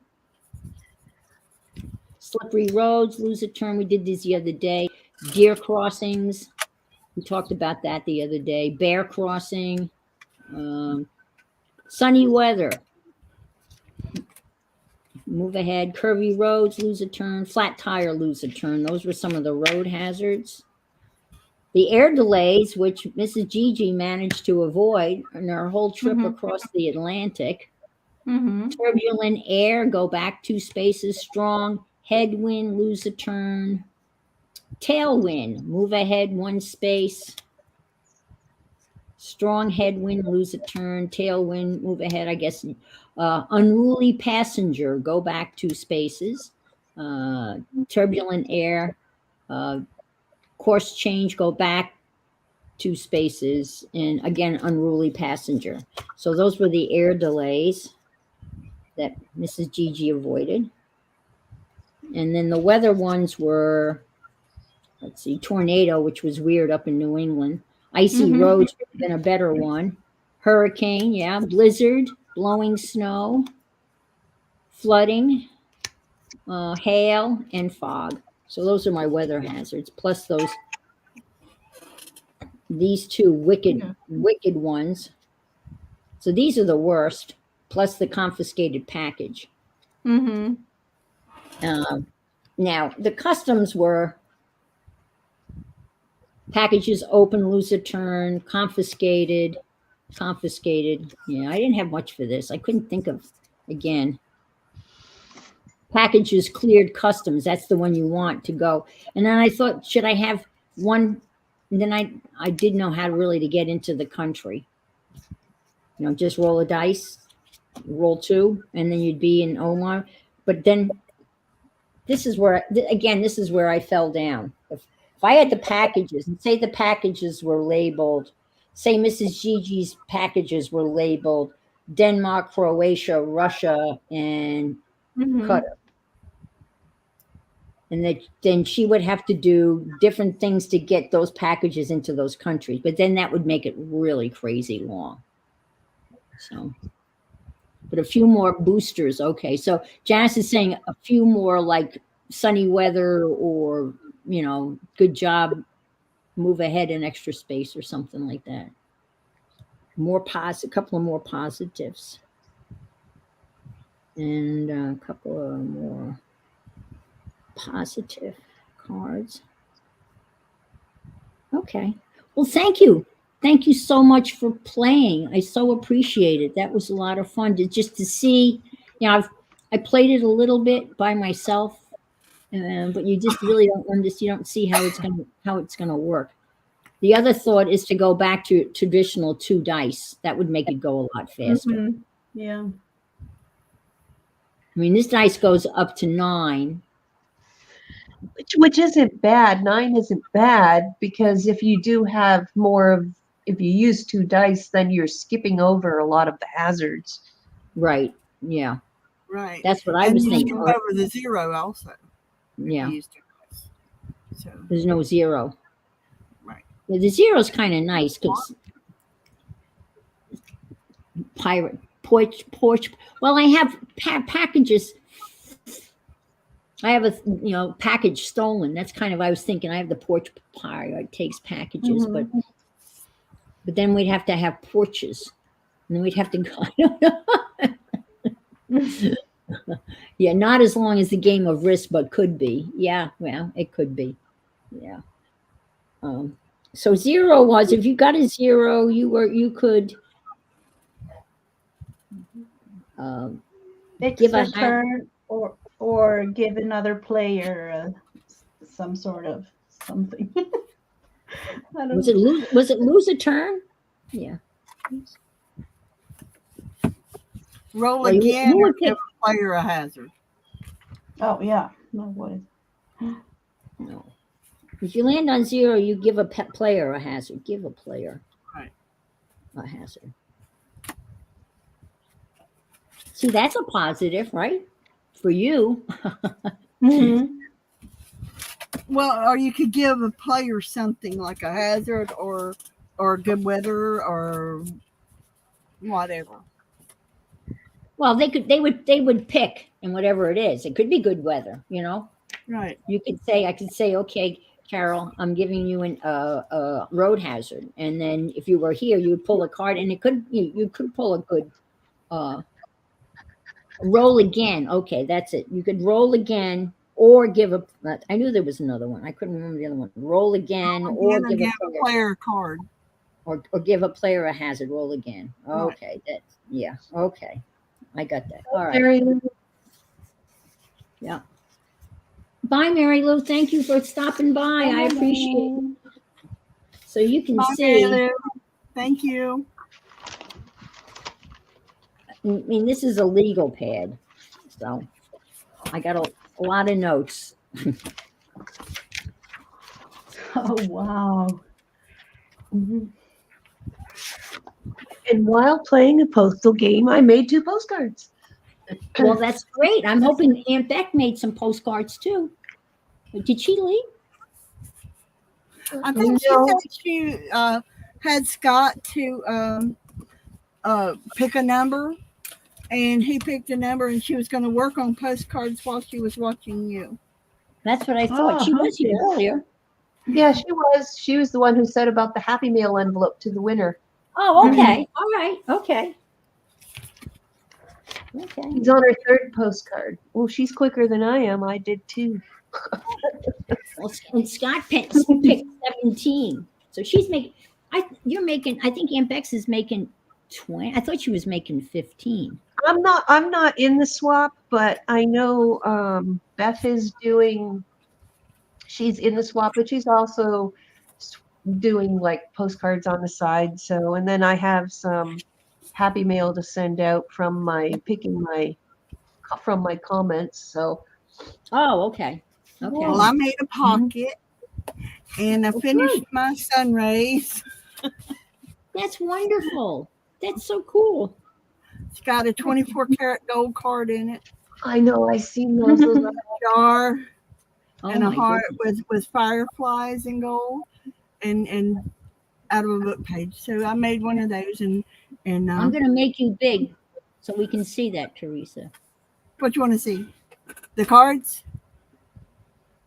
Slippery roads, lose a turn. We did this the other day. Deer crossings. We talked about that the other day. Bear crossing. Sunny weather. Move ahead. Curvy roads, lose a turn. Flat tire, lose a turn. Those were some of the road hazards. The air delays, which Mrs. Gigi managed to avoid on her whole trip across the Atlantic. Turbulent air, go back 2 spaces. Strong headwind, lose a turn. Tailwind, move ahead 1 space. Strong headwind, lose a turn. Tailwind, move ahead, I guess. Unruly passenger, go back 2 spaces. Turbulent air, course change, go back 2 spaces. And again, unruly passenger. So those were the air delays that Mrs. Gigi avoided. And then the weather ones were let's see, tornado, which was weird up in New England. Icy Mhm. roads would have been a better one. Hurricane, yeah. Blizzard, blowing snow, flooding, hail, and fog. So those are my weather hazards. Plus these two Yeah. wicked ones. So these are the worst. Plus the confiscated package. Mhm. Um, Now the customs were packages open, lose a turn, confiscated. Yeah, I didn't have much for this. I couldn't think of again. Packages cleared customs. That's the one you want to go. And then I thought, should I have one? And then I didn't know how really to get into the country. Just roll a dice, roll two, and then you'd be in Omar. But then this is where again, this is where I fell down. If I had the packages and say the packages were labeled, say Mrs. Gigi's packages were labeled Denmark, Croatia, Russia, and Mhm. Qatar. And then she would have to do different things to get those packages into those countries. But then that would make it really crazy long. So, but a few more boosters. Okay. So Janice is saying a few more like sunny weather or, good job, move ahead in extra space or something like that. A couple of more positives. And a couple of more positive cards. Okay. Well, thank you. Thank you so much for playing. I so appreciate it. That was a lot of fun just to see. I played it a little bit by myself, but you just really don't understand. You don't see how it's gonna work. The other thought is to go back to traditional 2 dice. That would make it go a lot faster. Mhm. Yeah. I mean, this dice goes up to 9. Which isn't bad. 9 isn't bad because if you do have if you use 2 dice, then you're skipping over a lot of the hazards. Right. Yeah. Right. That's what I And was you thinking. skip over the 0 also. if Yeah. you use 2 dice. So, There's no 0. right. Yeah, the 0 is kind of nice because porch. Well, I have packages. I have a package stolen. That's kind of I was thinking. I have the porch pirate takes packages, Mhm. but then we'd have to have porches, and then we'd have to go. I don't know. Yeah, not as long as the game of Risk, but could be. Yeah, well, it could be. Yeah. So 0 was if you got a 0, you could give Extra turn or give another player some sort of something. I don't was it lose a turn? Yeah. Roll Well, you again or would give pick. a player a hazard. Oh yeah. No way. No. If you land on 0, you give a player a hazard. Give a player Right. a hazard. See, that's a positive, right? For you. Mhm. Well, or you could give a player something like a hazard or good weather or whatever. Well, they would pick and whatever it is. It could be good weather, Right. I could say, okay, Carol, I'm giving you a road hazard, and then if you were here, you would pull a card, and you could pull a good roll again. Okay, that's it. You could roll again or give a. I knew there was another one. I couldn't remember the other one. Roll again or give a player a card. Or give a player a hazard. Roll again. Right. Okay, okay. I got that. All right. Mary Lou. Yeah. Bye, Mary Lou. Thank you for stopping by. I appreciate it. So you can Bye, see. Mary Lou. Thank you. I mean, this is a legal pad, so I got a lot of notes. Oh wow. Mhm. And while playing a postal game, I made 2 postcards. Well, that's great. I'm hoping Aunt Beck made some postcards too. Did she leave? I think she No. said she had Scott to pick a number, and he picked a number, and she was going to work on postcards while she was watching you. That's what I thought. She was here earlier. Yeah, she was. She was the one who said about the Happy Mail envelope to the winner. Oh, okay. All right. Okay. Okay. She's on her third postcard. Well, she's quicker than I am. I did too. Well, and Scott picked 17. So she's making, you're making, I think Aunt Bex is making 20. I thought she was making 15. I'm not in the swap, but I know Beth is doing. She's in the swap, but she's also doing like postcards on the side. So, and then I have some Happy Mail to send out from my comments. So, Oh, okay. Okay. Well, I made a pocket, and I finished my sun rays. That's wonderful. That's so cool. It's got a 24 karat gold card in it, I know I've seen those. Those are jar, Oh, and a my heart goodness. with fireflies in gold, and out of a book page. So I made one of those, and I'm going to make you big so we can see that, Teresa. what you want to see? The cards?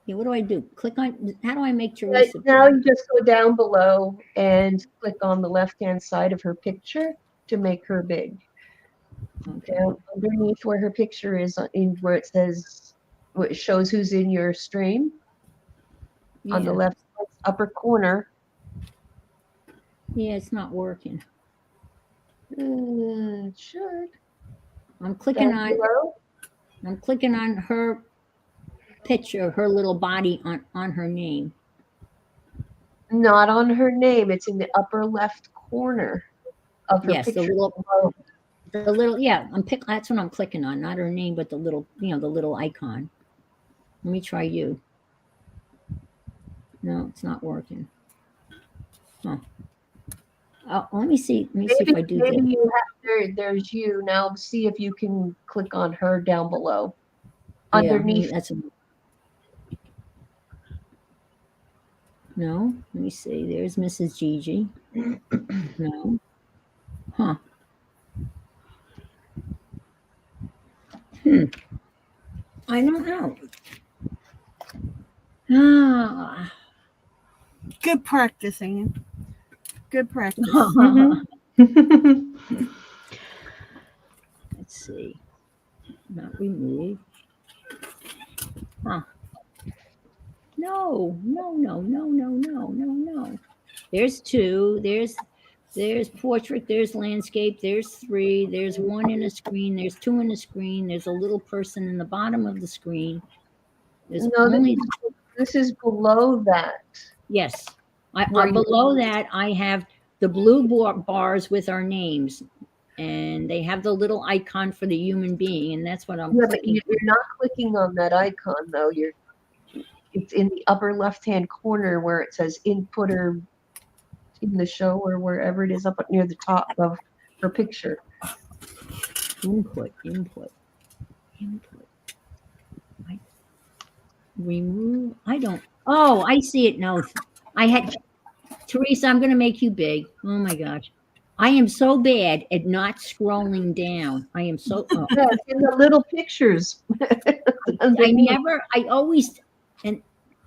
Yeah, what do I do? Click on, how do I make Teresa big? now you just go down below and click on the left-hand side of her picture to make her big. Okay. Down underneath where her picture is, in where it says, where it shows who's in your stream, on the Yeah. left upper corner. Yeah, it's not working. It should. I'm clicking Down on, below. I'm clicking on her picture, her little body on her name. Not on her name. It's in the upper left corner of her Yes, picture. the little, yeah, that's what I'm clicking on, not her name, but the little, the little icon. Let me try you. No, it's not working. Huh. Oh, let me see if I do Maybe this. you have there's you. Now see if you can click on her down below. Yeah, Underneath. No, let me see. There's Mrs. Gigi. No. Huh. I don't know. Ah. Good practice, Ann. Good practice. Let's see. Not remove. Huh. No. There's 2. There's portrait. There's landscape. There's 3. There's 1 in a screen. There's 2 in a screen. There's a little person in the bottom of the screen. There's No, only. this is below that. Yes. Where you- Below that, I have the blue bars with our names, and they have the little icon for the human being, and that's what I'm Yeah, but clicking. you're not clicking on that icon though. It's in the upper left-hand corner where it says input or in the show or wherever it is up near the top of her picture. Input. Remove. I don't. Oh, I see it now. Teresa, I'm going to make you big. Oh my gosh. I am so bad at not scrolling down. I am so. Oh. Yeah, it's in the little pictures. I always,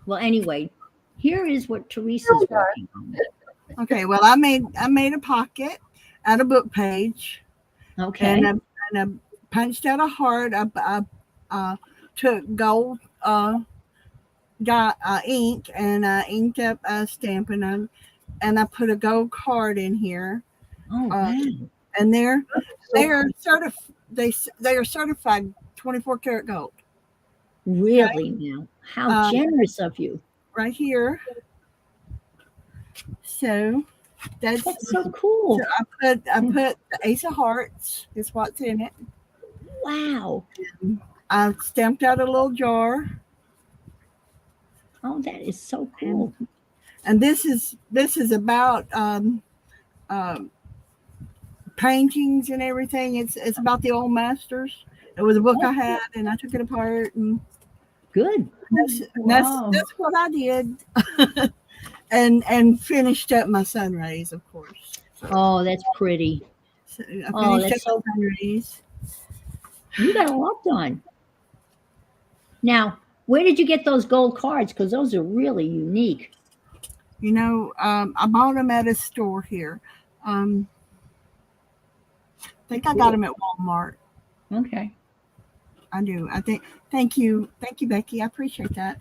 well, anyway, here is what Teresa's working on. Okay, well, I made a pocket out of book page. Okay. And I punched out a heart. I took gold ink, and I inked up a stamp, and I put a gold card in here. Oh, wow. And they are certified 24 karat gold. Really now? How generous of you. Right here. So that's so cool. So I put the Ace of Hearts is what's in it. Wow. I stamped out a little jar. Oh, that is so cool. And this is about paintings and everything. It's about the old masters. It was a book I had, and I took it apart, and good. that's what I did. and finished up my sun rays, of course. Oh, that's pretty. So I Oh, finished up that's so. my sun rays. You got a lot done. Now, where did you get those gold cards? Because those are really unique. You know, I bought them at a store here. I think I got them at Walmart. Okay. I do. I think. Thank you, Becky. I appreciate that.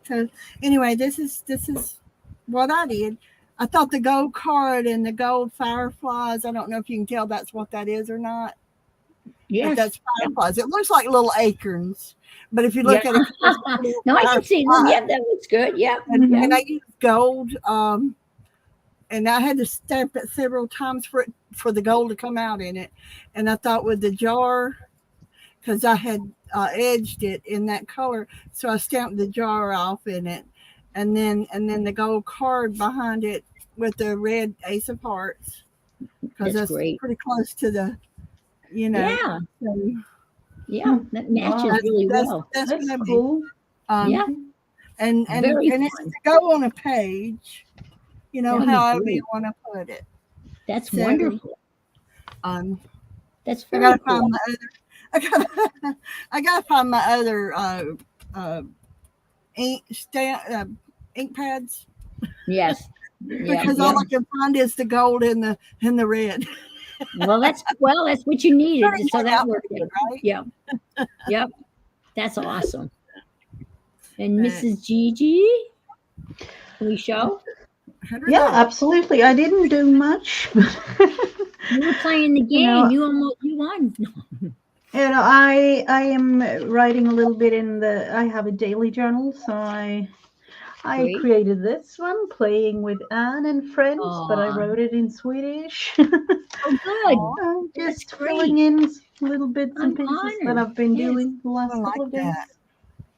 So anyway, this is what I did. I thought the gold card and the gold fireflies. I don't know if you can tell that's what that is or not. But Yes. that's fireflies. It looks like little acorns, but if you look Yeah. at it, it's like little No, I can see them. fireflies. Yeah, that looks good. Yeah. And, Yeah. and I used gold. And I had to stamp it several times for the gold to come out in it. And I thought with the jar, because I had edged it in that color, so I stamped the jar off in it, and then the gold card behind it with the red ace of hearts, because That's that's great. pretty close to the, you know. Yeah. So Yeah. That matches Wow. really well. that's That's gonna be. cool. Yeah. And Very it's fun. to go on a page, you know, That'd be however great. you want to put it. That's So, wonderful. I That's very gotta cool. find my other. I gotta find my other ink pads, Yes. Yeah. because Yeah. all I can find is the gold and the red. Well, that's what you needed. Pretty So good that worked. outfit, right? Yeah. Yep. That's awesome. And But- Mrs. Gigi, can we show? Yeah, absolutely. I didn't do much. You were playing the game. know, You won. I am writing a little bit in the. I have a daily journal, so I Great. created this one, playing with Anne and friends, but I Aw. wrote it in Swedish. Oh, good. That's Just filling in little bits and I'm pieces that honored. I've been Yes. doing the last I like couple of days. that.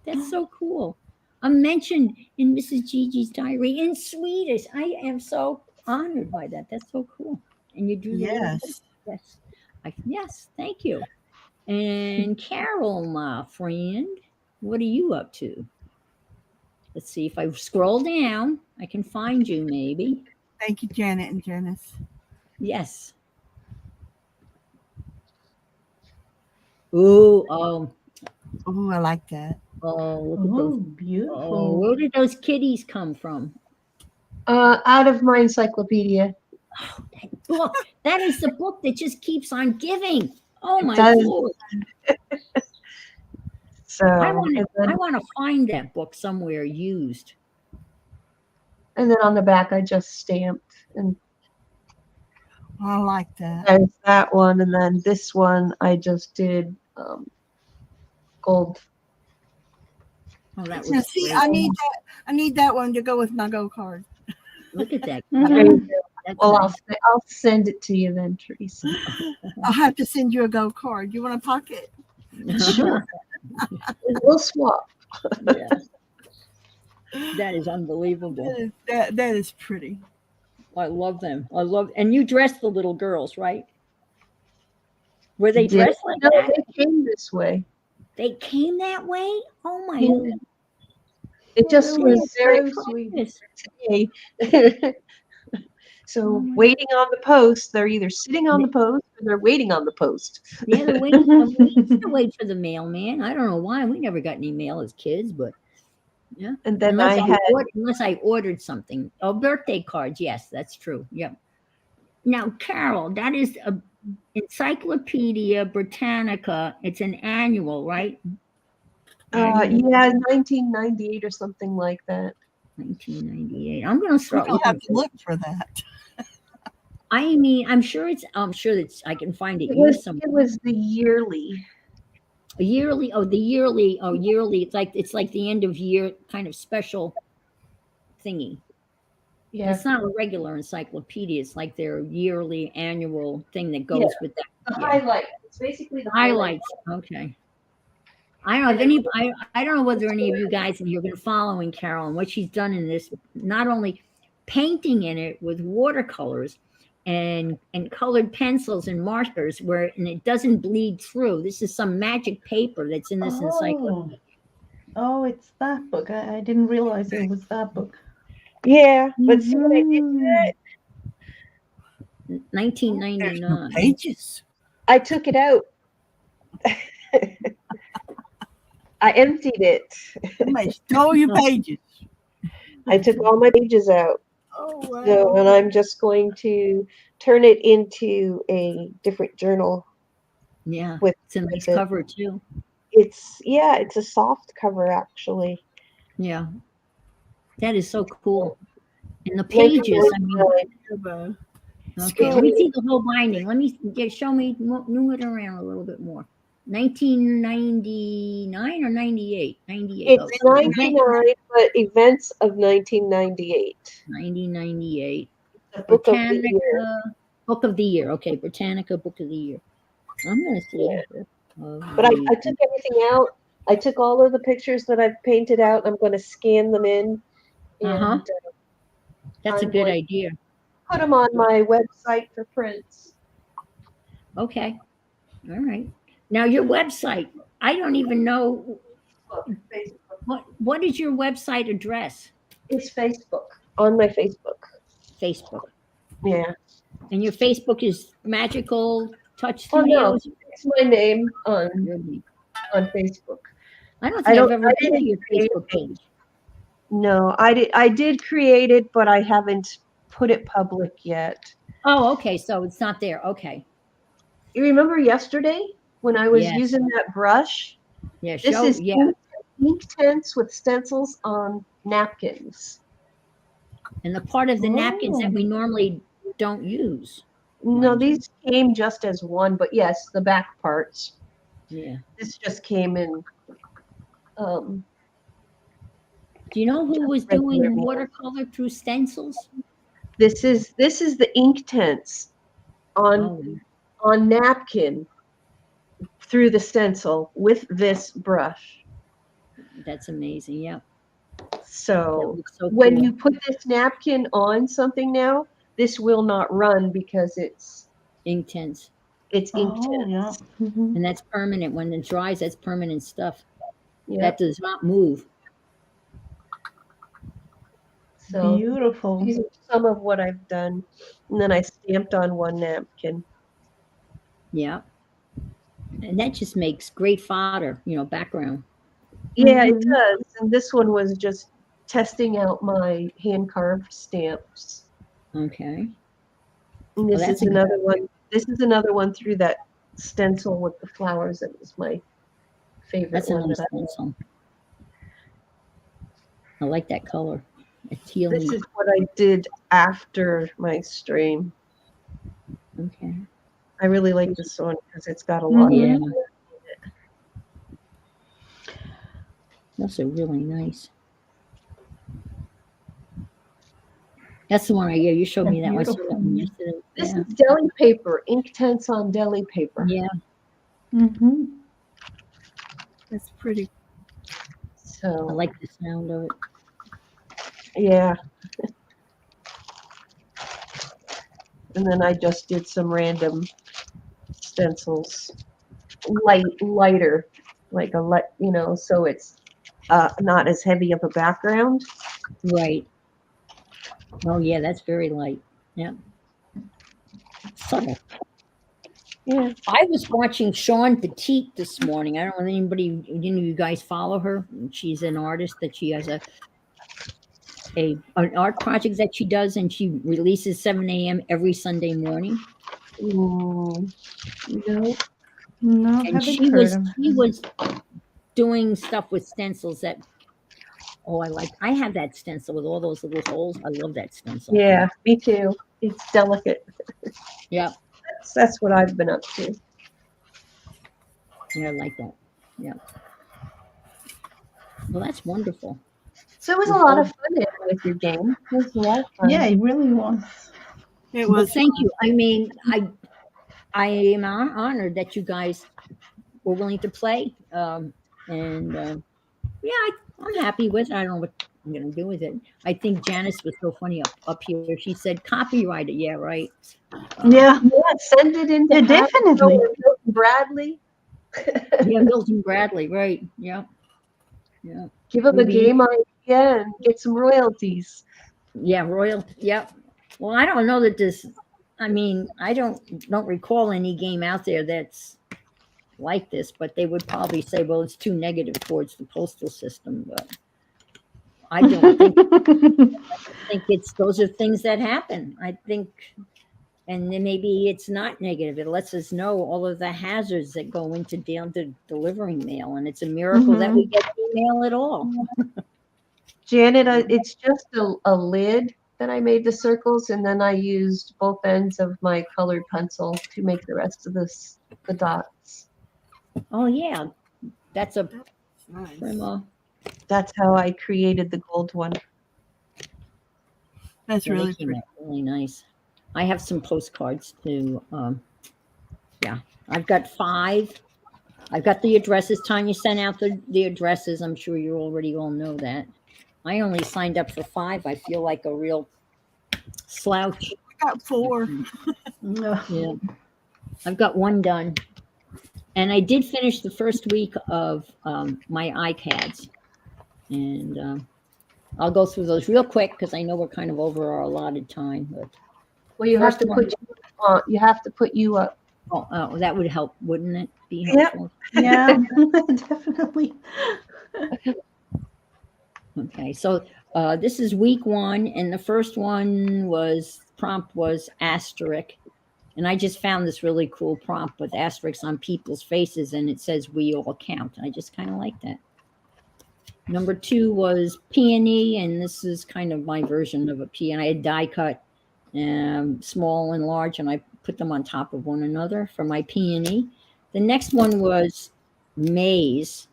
That's so cool. I'm mentioned in Mrs. Gigi's diary in Swedish. I am so honored by that. That's so cool. And you do the little Yes. yes. Yes, thank you. And Carol, my friend, what are you up to? Let's see if I scroll down, I can find you maybe. Thank you, Janet and Janice. Yes. Ooh, oh, Oh, I like that. look at Oh, those. Oh, beautiful. where did those kitties come from? Out of my encyclopedia. Oh, that book. That is the book that just keeps on giving. Oh my does. Lord. So I and then, want to find that book somewhere used. and then on the back I just stamped, and I like that. there's that one, and then this one I just did gold. Oh, that Now, was see, great. I need that one to go with my go card. Look at that. There Mhm. you go. That's Well, nice. I'll send it to you then, Teresa. I'll have to send you a go card. You want a pocket? Sure. We'll swap. Yeah. That is unbelievable. That is pretty. I love them. And you dressed the little girls, right? Were they Did- dressed like No, that? they came this way. They came that way? Oh my Yeah. God. It just Well, was they're very so sweet precious. today. So my waiting on the post, they're either sitting on the post or they're waiting on the post. Yeah, they're waiting. We used to wait for the mailman. I don't know why. We never got any mail as kids, but yeah. And then Unless I ordered something. Oh, birthday cards. Yes, that's true. Yep. Now, Carol, that is a Encyclopedia Britannica. It's an annual, right? Annual, yeah, 1998 or something like that. 1998. I'm going to We're start gonna have looking. to look for that. I mean, I'm sure that I can find it. It used was, somewhere. it was the yearly. A yearly. Oh, the yearly. Oh, yearly. It's like the end of year kind of special thingy. Yeah, It's not a regular encyclopedia. It's like their yearly annual thing that goes Yeah. with that. the Yeah. highlight. It's basically the Highlights. Okay. I don't know if I don't know whether any of you guys in here have been following Carol and what she's done in this, not only painting in it with watercolors and colored pencils and markers and it doesn't bleed through. This is some magic paper that's in this encyclopedia. Oh, it's that book. I didn't realize it was that book. Yeah, but see what I did to Mhm. it? There's no 1999. pages. I took it out. I emptied it. Somebody stole your pages. I took all my pages out. Oh So, wow. and I'm just going to turn it into a different journal Yeah, with it's a nice it. cover too. It's a soft cover actually. Yeah, that is so cool. And the pages, I mean, 1999. okay, let me see the whole binding. Let me show me, move it around a little bit more. 1999 or 98? 98. It's Oh, 99, but events of 1998. 1998. The book of the year. Britannica Book of the Year. Okay, Britannica Book of the Year. I'm gonna see. Yeah. Book of But I the took everything out. I took all of the pictures that I've painted out. I'm going to scan them in Uh-huh. and That's a I'm good going to idea. put them on my website for prints. Okay. All right. Now your website. I don't even know Facebook. what is your website address? It's Facebook. On my Facebook. Facebook. Yeah. And your Facebook is Magical Touch Oh no, Studios. it's my name on Your name. Facebook. I don't I think I've don't. ever I been to didn't your create Facebook it. page. No, I did. I did create it, but I haven't put it public yet. Oh, okay. So it's not there. Okay. You remember yesterday when I was Yes. using that brush? Yeah. This Show. is Yeah. ink tints with stencils on napkins. And the part of the napkins that Oh, we normally don't use, No, mind you. these came just as one, but yes, the back parts. Yeah. This just came in um, Do you know who was regular doing meal. watercolor through stencils? This is the ink tints on Oh, napkin through the stencil with this brush. that's amazing. Yeah. That So looks so when cool. you put this napkin on something now, this will not run because Ink tints. it's ink oh, yeah. tints. Mhm. And that's permanent. When it dries, that's permanent stuff. That Yep. does not move. So Beautiful. these are some of what I've done. And then I stamped on one napkin. Yeah. And that just makes great fodder, background. Yeah, it Mhm. does. And this one was just testing out my hand carved stamps. Okay. And Well, this that's is a good another idea. one. This is another one through that stencil with the flowers. That was my favorite That's a one nice that I. stencil. I like that color. It's This healing. is what I did after my stream. Okay. I really like this one because it's got a lot of. Yeah. Mhm. Those are really nice. That's the one yeah, you showed They're me that one. I saw that beautiful. one yesterday. This Yeah. is deli paper, ink tints on deli paper. Yeah. Mhm. That's pretty. I So like the sound of it. yeah. And then I just did some random stencils, lighter, like so it's not as heavy of a background. Right. Oh yeah, that's very light. Yeah. Subtle. Yeah. I was watching Sean Petite this morning. I don't know if you guys follow her. She's an artist that she has an art project that she does, and she releases 7 a.m. every Sunday morning. Mm, no. No, And haven't she heard was of she her. was doing stuff with stencils that I have that stencil with all those little holes. I love that stencil. Yeah, me too. It's delicate. Yeah. That's what I've been up to. Yeah, I like that. Yeah. Well, that's wonderful. So it was a With lot of all, fun Anna, with your game. It was a lot of fun. Yeah, it really was. It well, was. thank you. I mean, I am honored that you guys were willing to play. And yeah, I'm happy with it. I don't know what I'm going to do with it. I think Janice was so funny up here. She said, copyright it. Yeah, right. Yeah, Yeah, send it in to yeah, Pat definitely. or Milton Bradley. Yeah, Milton Bradley. Right. Yeah. Yeah. Give them a Ruby. game idea and get some royalties. Yeah, royal. Yep. Well, I don't know that this. I mean, I don't recall any game out there that's like this, but they would probably say, well, it's too negative towards the postal system. But I don't think it's those are things that happen. I think, and then maybe it's not negative. It lets us know all of the hazards that go into delivering mail, and it's a miracle that we get email at all. Janet, it's just a lid that I made the circles, and then I used both ends of my colored pencil to make the rest of the dots. Oh yeah, that's a Nice. Prima. That's how I created the gold one. That's Yeah, they really came pretty. out really nice. I have some postcards too. Yeah, I've got 5. I've got the addresses. Tanya sent out the addresses. I'm sure you already all know that. I only signed up for 5. I feel like a real slouch. I got 4. No. Yeah, I've got 1 done, and I did finish the first week of my iCads, and I'll go through those real quick because I know we're kind of over our allotted time. But Well, you have First to one. put you up. oh, that would help, wouldn't it? Be Yep. helpful. Yeah, definitely. Okay, so this is week 1, and the first one prompt was asterisk, and I just found this really cool prompt with asterisks on people's faces, and it says "we all count." I just kind of like that. Number 2 was peony, and this is kind of my version of a pea, and I had die cut small and large, and I put them on top of one another for my peony. The next one was maze.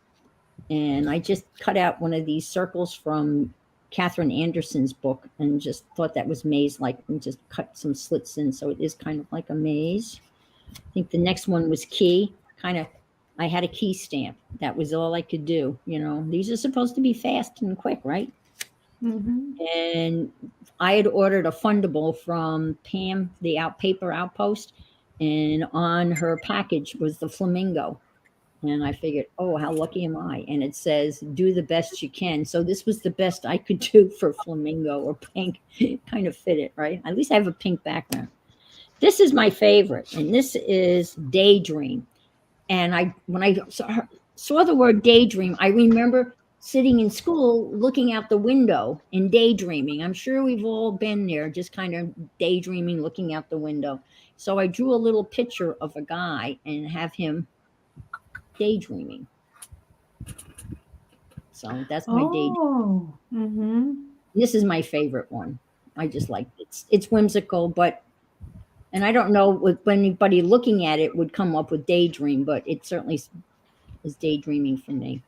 And I just cut out one of these circles from Catherine Anderson's book and just thought that was maze like, and just cut some slits in. So it is kind of like a maze. I think the next one was key. I had a key stamp. That was all I could do. You know, these are supposed to be fast and quick, right? Mm-hmm. And I had ordered a fundable from Pam, the paper outpost, and on her package was the flamingo. And I figured, oh, how lucky am I? And it says, do the best you can. So this was the best I could do for flamingo or pink. It kind of fit it, right? At least I have a pink background. This is my favorite, and this is daydream. And when I saw the word daydream, I remember sitting in school looking out the window and daydreaming. I'm sure we've all been there, just kind of daydreaming, looking out the window. So I drew a little picture of a guy and have him daydreaming. So that's my daydream. Oh. Mm-hmm. This is my favorite one. I just like it. It's whimsical, and I don't know if anybody looking at it would come up with daydream, but it certainly is daydreaming for me.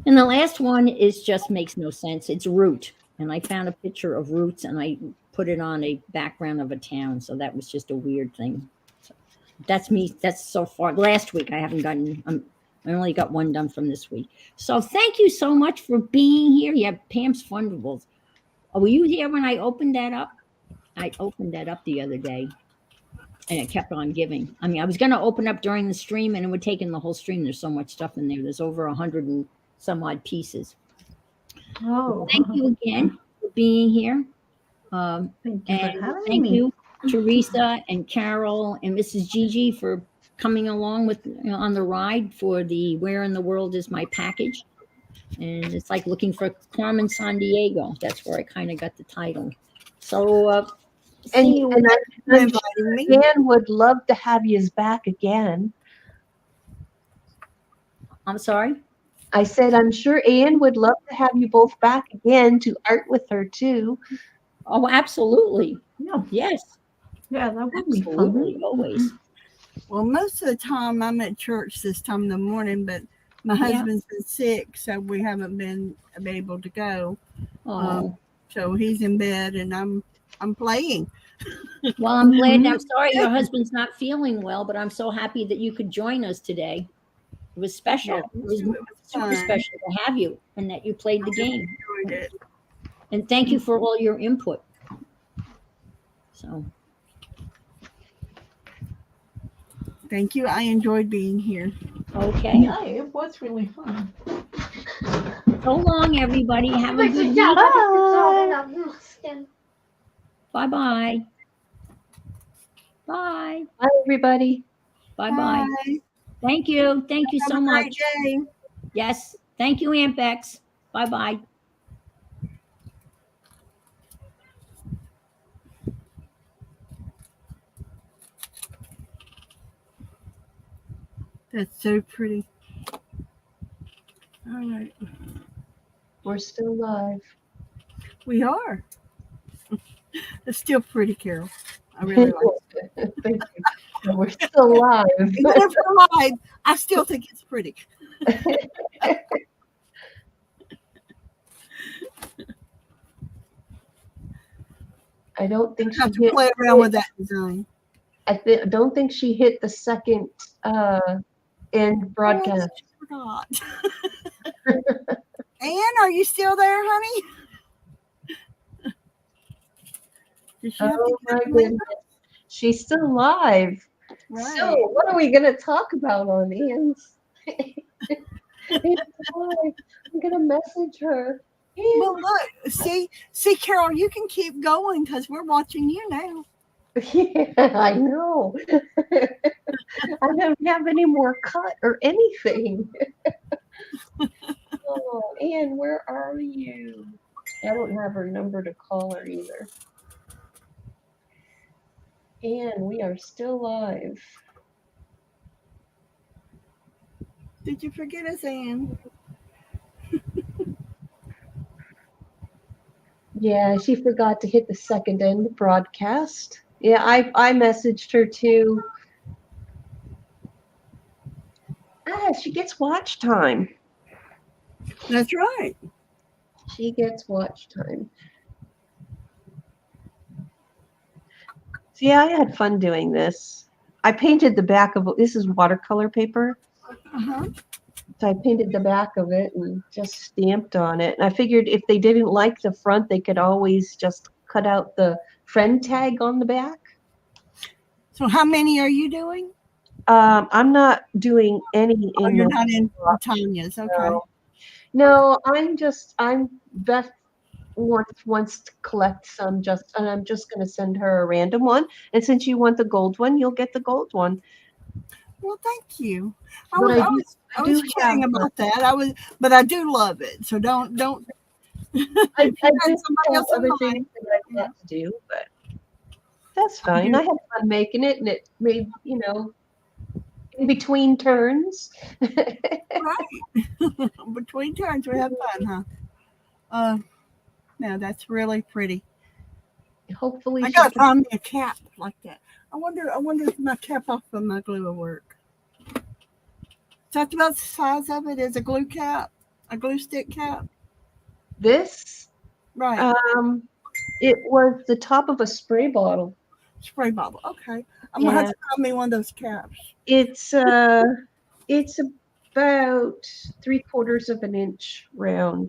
And the last one just makes no sense. It's root. And I found a picture of roots and I put it on a background of a town. So that was just a weird thing. So that's me. That's so far. Last week I haven't gotten, I only got 1 done from this week. So thank you so much for being here. Yeah, Pam's Fundables. Were you here when I opened that up? I opened that up the other day and it kept on giving. I mean, I was going to open up during the stream and it would take in the whole stream. There's so much stuff in there. There's over 100 and some odd pieces. Oh. Thank you again for being here. Thank you for And having thank me. you, Teresa and Carol and Mrs. Gigi for coming along with on the ride for the Where in the World is My Package. And it's like looking for Carmen San Diego. That's where I kind of got the title. So see you. And For I'm inviting me. Dan would love to have you back again. I'm sorry. I said, I'm sure Anne would love to have you both back again to art with her too. Oh, absolutely. Yeah. Yes, Yeah, that would be fun. absolutely. Always. Well, most of the time I'm at church this time in the morning, but my Yeah. husband's been sick, so we haven't been able to go. Oh, So he's in bed, and I'm playing. well, I'm glad. I'm sorry your husband's not feeling well, but I'm so happy that you could join us today. It was special. Yeah, It was it was super fun. special to have you and that you played the game. Enjoyed it. And thank you for all your input. So, Thank you. I enjoyed being here. okay. Yeah, it was really fun. So long, everybody. Have a good week. Bye-bye. Bye. Bye, everybody. Bye-bye. Bye. Thank you. Thank you Have so a great much. day. Yes. Thank you, Aunt Bex. Bye-bye. That's so pretty. All right. We're still live. We are. It's still pretty, Carol. I really like it. Thank you. And we're still live. Even if we're live, I still think it's pretty. I don't think I she have to hit. play around with that design. Don't think she hit the second end broadcast. Oh, I forgot. Anne, are you still there, honey? Did she have to Oh get my up and leave? goodness. She's still live. Right. So what are we gonna talk about on Ian's? Ian's live. I'm gonna message her. Ian. Well, look, see, Carol, you can keep going because we're watching you now. Yeah, I know. I don't have any more cut or anything. Oh, Anne, where are you? I don't have her number to call her either. Anne, we are still live. Did you forget us, Anne? Yeah, she forgot to hit the second end broadcast. Yeah, I messaged her too. She gets watch time. That's right. She gets watch time. So yeah, I had fun doing this. I painted the back of this is watercolor paper. Uh-huh. So I painted the back of it and just stamped on it. And I figured if they didn't like the front, they could always just cut out the friend tag on the back. So how many are you doing? I'm not doing any Oh, in you're the not in Tanya's. Okay. No, Beth wants to collect some and I'm just gonna send her a random one. And since you want the gold one, you'll get the gold one. Well, thank you. I But was I do kidding have about that. But I do love it. So don't. I If you had do somebody have else in other mind, things that I want to do, but that's fine. I had fun making it, and it made, in between turns. right? Between turns, we have fun, huh? No, that's really pretty. Hopefully, I she gotta can. find me a cap like that. I wonder if my cap off of my glue will work. Talked about the size of it as a glue cap, a glue stick cap. This, Right. it was the top of a spray bottle. Spray bottle. Okay. I'm gonna have to find me one of those caps. It's about 3/4 of an inch round.